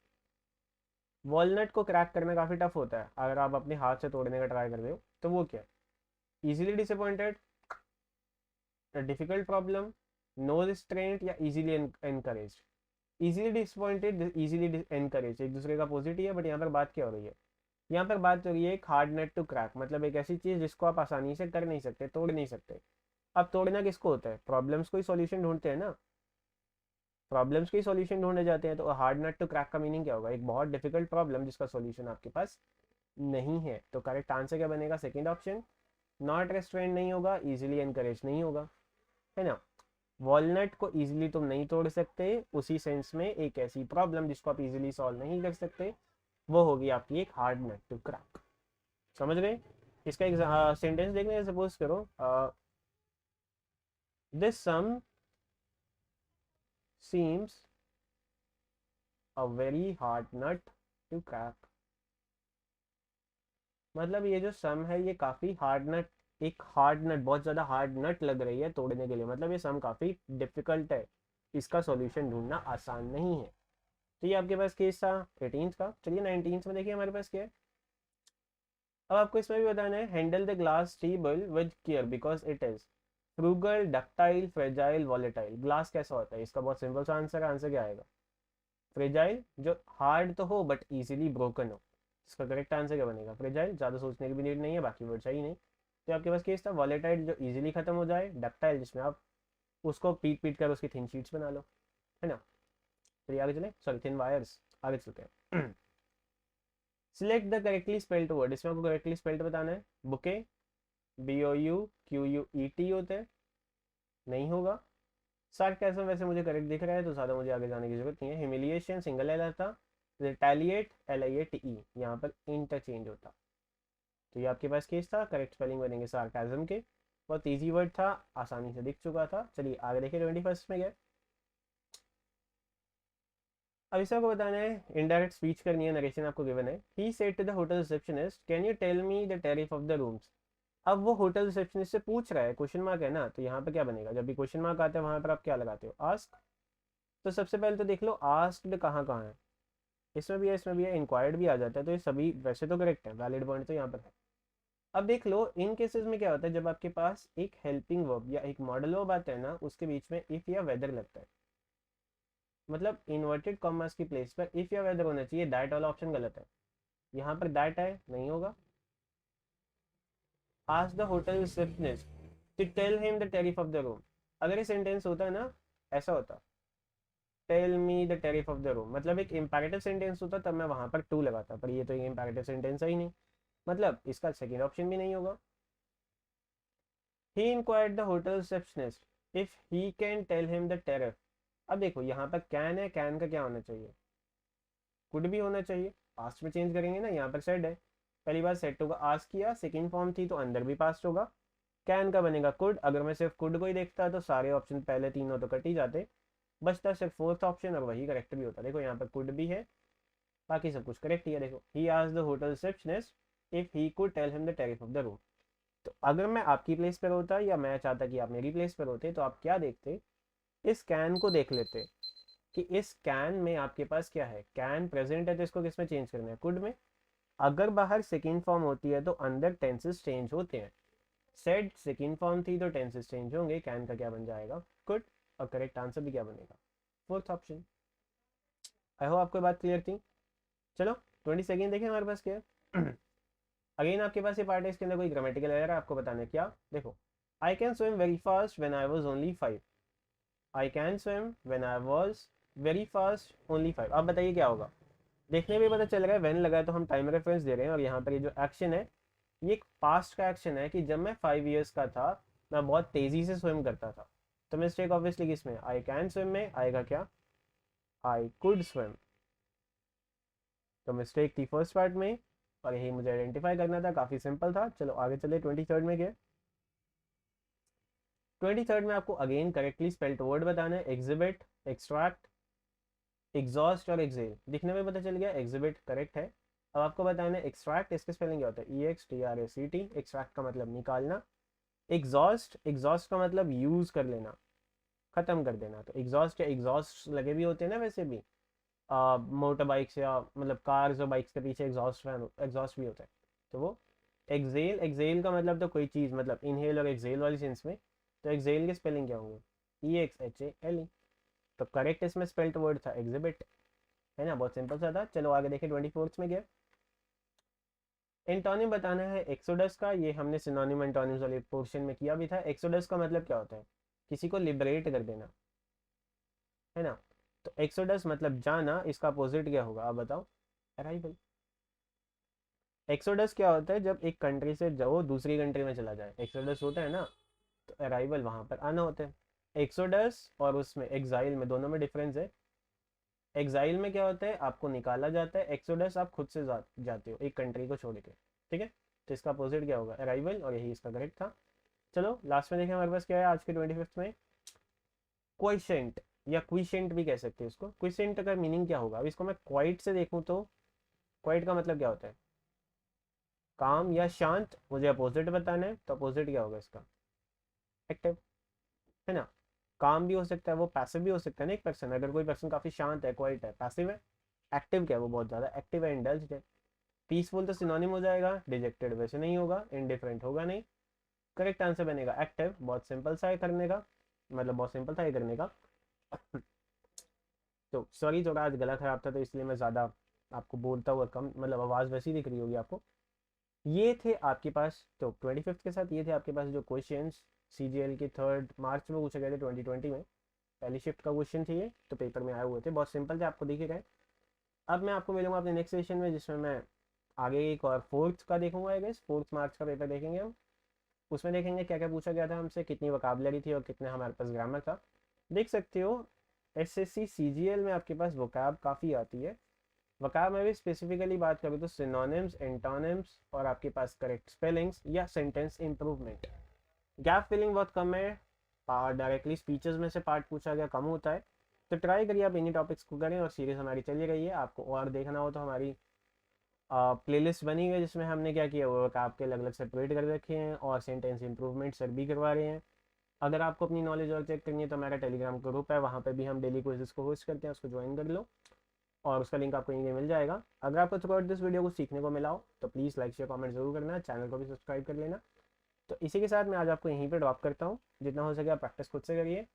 [SPEAKER 1] वॉलनट को क्रैक करना काफ़ी टफ होता है, अगर आप अपने हाथ से तोड़ने का ट्राई कर रहे हो तो वो क्या है, easily disappointed, difficult problem, no restraint, या easily encourage. Easily disappointed, easily encourage एक दूसरे का अपोजिट ही है, बट यहाँ पर बात क्या हो रही है, यहाँ पर बात हो रही है एक हार्ड नट टू क्रैक, मतलब एक ऐसी चीज़ जिसको आप आसानी से कर नहीं सकते, तोड़ नहीं सकते। अब तोड़ना किसको होता है, प्रॉब्लम्स को ही सॉल्यूशन ढूंढते हैं ना, प्रॉब्लम्स के सॉल्यूशन ढूंढे जाते हैं। तो हार्ड नट टू क्रैक का मीनिंग क्या होगा, एक बहुत डिफिकल्ट प्रॉब्लम जिसका सॉल्यूशन आपके पास नहीं है। तो करेक्ट आंसर क्या बनेगा, सेकंड ऑप्शन। नॉट रेस्ट्रेंट नहीं होगा, इजीली एनकरेज नहीं होगा, है ना। वॉलनट को इजीली तुम नहीं तोड़ सकते, उसी सेंस में एक ऐसी प्रॉब्लम जिसको आप इजीली सॉल्व नहीं कर सकते, वो होगी आपकी एक हार्ड नट टू क्रैक। समझ गए। इसका एक सेंटेंस देखने, सपोज करो this sum seems a very hard nut to crack. मतलब ये जो सम है ये काफी हार्ड नट, एक हार्ड नट, बहुत ज्यादा हार्ड नट लग रही है तोड़ने के लिए, मतलब ये सम काफी डिफिकल्ट है, इसका सॉल्यूशन ढूंढना आसान नहीं है। तो ये आपके पास केस था 18th का। चलिए 19th में देखिए हमारे पास क्या है। अब आपको इसमें भी बताना है, handle the glass table with care because it is frugal, ductile, fragile, volatile. Glass कैसा होता है, इसका बहुत सिंपल सा आंसर, आंसर क्या आएगा, फ्रेजाइल, जो हार्ड तो हो बट इजीली ब्रोकन हो। इसका करेक्ट आंसर क्या बनेगा, फ्रेजाइल, ज़्यादा सोचने की भी नीड नहीं है, बाकी वर्ड चाहिए नहीं। तो आपके पास केस था वॉलेटाइल, जो इजीली खत्म हो जाए, डक्टाइल जिसमें आप उसको पीट पीट कर उसकी थिन शीट्स बना लो, है ना। चलिए आगे चले, सॉरी थिन वायर्स, आगे चलते हैं। Select the correctly spelled word, इसमें आपको करेक्टली स्पेल्ड बताना है। बुके, BOUQUET होते हैं, नहीं होगा। सार्केज्म वैसे मुझे करेक्ट दिख रहा है, तो ज़्यादा मुझे आगे जाने की जरूरत नहीं है। ह्यूमिलिएशन सिंगल एल आता, रिटेलिएट LIATE, यहाँ पर इंटरचेंज होता। तो ये आपके पास केस था, करेक्ट स्पेलिंग बनेंगे सार्केज्म के। बहुत ईजी वर्ड था, आसानी से दिख चुका था। चलिए आगे देखिए 21st में गए। अब इसे आपको बताना है, इनडायरेक्ट स्पीच करनी है, नरेशन आपको गिवन है। He said to the hotel receptionist can you tell me the tariff of the rooms. अब वो होटल रिसेप्शनिस्ट से पूछ रहा है, क्वेश्चन मार्क है ना, तो यहाँ पे क्या बनेगा, जब भी क्वेश्चन मार्क आता है वहां पर आप क्या लगाते हो, आस्क। तो सबसे पहले तो देख लो आस्क्ड कहाँ कहाँ है, इसमें भी है, इसमें भी है, इंक्वायर्ड भी आ जाता है, तो ये सभी वैसे तो करेक्ट है, वैलिड पॉइंट तो यहाँ पर है। अब देख लो इन केसेस में क्या होता है, जब आपके पास एक हेल्पिंग वर्ब या एक मॉडल वर्ब आता है ना, उसके बीच में इफ या वेदर लगता है, मतलब इन्वर्टेड कॉमर्स की प्लेस पर इफ या वेदर होना चाहिए, दैट वाला ऑप्शन गलत है, यहाँ पर दैट है, नहीं होगा। Ask the hotel receptionist to tell him the tariff of the room, अगर ये सेंटेंस होता है ना, ऐसा होता, tell me the tariff of the room, मतलब एक इंपैरेटिव सेंटेंस होता तब मैं वहां पर टू लगाता, पर ये तो ये इंपैरेटिव सेंटेंस है ही नहीं, मतलब इसका सेकेंड ऑप्शन भी नहीं होगा। He inquired the hotel receptionist if he can tell him the tariff. अब देखो यहाँ पर कैन है, कैन का क्या होना चाहिए, कुड भी होना चाहिए, पास्ट में चेंज करेंगे ना, यहाँ पर सेड है, पहली बार सेड टू का आस्क किया, सेकेंड फॉर्म थी तो अंदर भी पास्ट होगा, कैन का बनेगा कुड। अगर मैं सिर्फ कुड को ही देखता तो सारे ऑप्शन पहले तीनों तो कट ही जाते, बचता सिर्फ फोर्थ ऑप्शन और वही करेक्ट भी होता। देखो यहाँ पर कुड भी है, बाकी सब कुछ करेक्ट ही है। देखो he asked the hotel receptionist if he could tell him the tariff of the room. तो अगर मैं आपकी प्लेस पर होता या मैं चाहता कि आप मेरी प्लेस पर होते तो आप क्या देखते, इस कैन को देख लेते कि इस कैन में आपके पास क्या है, कैन प्रेजेंट है तो इसको किस में चेंज करना है, कुड में। अगर बाहर सेकेंड फॉर्म होती है तो अंदर टेंसेस चेंज होते हैं, सेड सेकेंड फॉर्म थी तो टेंसेस चेंज होंगे, कैन का क्या बन जाएगा, कुड। और करेक्ट आंसर भी क्या बनेगा, फोर्थ ऑप्शन। आई होप आपको बात क्लियर थी। चलो 22 देखें हमारे पास क्या है। अगेन आपके पास ये पार्ट है, इसके अंदर कोई ग्रामेटिकल एरर है आपको बताना है क्या। देखो I can swim very fast when I was only 5, I can swim when I was very fast only 5। अब बताइए क्या होगा, देखने में पता चल रहा है व्हेन लगा है तो हम टाइम रेफरेंस दे रहे हैं, और यहाँ पर ये जो एक्शन है ये एक पास्ट का एक्शन है कि जब मैं 5 years का था मैं बहुत तेजी से स्विम करता था। तो मिस्टेक ऑब्वियसली किसमें, आई कैन स्विम में आएगा क्या, आई कुड स्विम। तो मिस्टेक थी फर्स्ट पार्ट में और यही मुझे आइडेंटिफाई करना था, काफ़ी सिंपल था। चलो आगे चले 23rd में क्या, 23rd में आपको अगेन करेक्टली स्पेल्ड वर्ड बताना है, एग्जिबिट, एक्सट्रैक्ट, एग्जॉस्ट और एक्सेल। दिखने में पता चल गया एग्जिबिट करेक्ट है। अब आपको बताना है एक्सट्रैक्ट, इसके स्पेलिंग क्या होता है, EXTRACT, एक्सट्रैक्ट का मतलब निकालना, एग्जॉस्ट, एग्जॉस्ट का मतलब यूज कर लेना, खत्म कर देना। तो एग्जॉस्ट या एग्जॉस्ट लगे भी होते हैं ना वैसे भी मोटर बाइक्स या मतलब कार्स और बाइक्स के पीछे एग्जॉस्ट फैन, एग्जॉस्ट भी होता है। तो वो एक्सेल, एक्सेल का मतलब तो कोई चीज़, मतलब इनहेल और एक्सेल वाली सेंस में। तो एक्सेल के स्पेलिंग क्या होंगे, EXHALE। तो करेक्ट इसमें स्पेल्ड वर्ड था एग्जिबिट, है ना, बहुत सिंपल सा था। चलो आगे देखें 24th में क्या, एंटोनिम बताना है एक्सोडस का। ये हमने सिनोनिम एंटोनिम्स वाले पोर्शन में किया भी था। एक्सोडस का मतलब क्या होता है, किसी को लिबरेट कर देना, है ना। तो एक्सोडस मतलब जाना, इसका अपोजिट क्या होगा आप बताओ, अराइवल। एक्सोडस क्या होता है, जब एक कंट्री से जो दूसरी कंट्री में चला जाए, एक्सोडस होता है ना, तो अराइवल वहां पर आना होता है। एक्सोडस और उसमें एग्जाइल में, दोनों में डिफरेंस है। एग्जाइल में क्या होता है, आपको निकाला जाता है, एक्सोडस आप खुद से जाते हो एक कंट्री को छोड़ के, ठीक है। तो इसका अपोजिट क्या होगा, अराइवल, और यही इसका करेक्ट था। चलो लास्ट में देखें हमारे पास क्या है आज के 25th में, क्वेश्चंट या क्विशेंट भी कह सकते हैं इसको। क्विशेंट का मीनिंग क्या होगा, अब इसको मैं क्वाइट से देखूं तो क्वाइट का मतलब क्या होता है, काम या शांत। मुझे अपोजिट बताना है तो अपोजिट क्या होगा इसका, एक्टिव, है ना। काम भी हो सकता है, वो पैसिव भी हो सकता है ना एक पर्सन, अगर कोई पर्सन काफी शांत है, क्वाइट है, पैसिव है। एक्टिव क्या है, वो बहुत ज्यादा एक्टिव है, इंडल्ज्ड है। पीसफुल तो सिनोनिम हो जाएगा, डिजेक्टेड वैसे नहीं होगा, इंडिफरेंट होगा नहीं। करेक्ट आंसर बनेगा एक्टिव। बहुत सिंपल सा है करने का, मतलब बहुत सिंपल था ये करने का। तो सॉरी थोड़ा आज गला खराब था तो इसलिए मैं ज़्यादा आपको बोलता हुआ कम, मतलब आवाज़ वैसी दिख रही होगी आपको। ये थे आपके पास, तो 25th के साथ ये थे आपके पास जो क्वेश्चंस CGL के 3rd मार्च में पूछे गए थे 2020 में, पहली शिफ्ट का क्वेश्चन थे ये, तो पेपर में आए हुए थे, बहुत सिंपल थे, आपको दिखे गए। अब मैं आपको मिलूंगा अपने नेक्स्ट सेशन में, जिसमें मैं आगे एक और 4th का देखूंगा, आई गेस 4th मार्च का पेपर देखेंगे हम। उसमें देखेंगे क्या क्या पूछा गया था हमसे, कितनी वोकैबुलरी थी और कितने हमारे पास ग्रामर था। देख सकते हो SSC CGL में आपके पास वोकैब काफ़ी आती है। वोकैब में भी स्पेसिफिकली बात करूँ तो सिनोनिम्स, एंटोनिम्स और आपके पास करेक्ट स्पेलिंग्स या सेंटेंस इंप्रूवमेंट। गैप फिलिंग बहुत कम है, डायरेक्टली स्पीचेस में से पार्ट पूछा गया कम होता है। तो ट्राई करिए आप इन्हीं टॉपिक्स को करें, और सीरीज हमारी चली रही है। आपको और देखना हो तो हमारी प्लेलिस्ट बनी हुई है जिसमें हमने क्या किया, वो आपके अलग अलग सेपरेट कर रखे हैं और सेंटेंस इंप्रूवमेंट सर भी करवा रहे हैं। अगर आपको अपनी नॉलेज और चेक करनी है तो हमारा टेलीग्राम ग्रुप है, वहाँ पे भी हम डेली क्विज़ेस को होस्ट करते हैं, उसको ज्वाइन कर लो और उसका लिंक आपको यहीं मिल जाएगा। अगर आपको थ्रू आउट दिस वीडियो को सीखने को मिला हो तो प्लीज़ लाइक शेयर कमेंट जरूर करना, चैनल को भी सब्सक्राइब कर लेना। तो इसी के साथ मैं आज आपको यहीं पे ड्रॉप करता हूँ, जितना हो सके आप प्रैक्टिस खुद से करिए।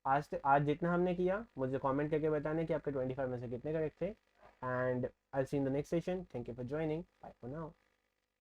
[SPEAKER 1] आज जितना हमने किया मुझे कमेंट करके बताना कि आपके 25 में से कितने करेक्ट थे। And I see in the next session, thank you for joining, bye for now.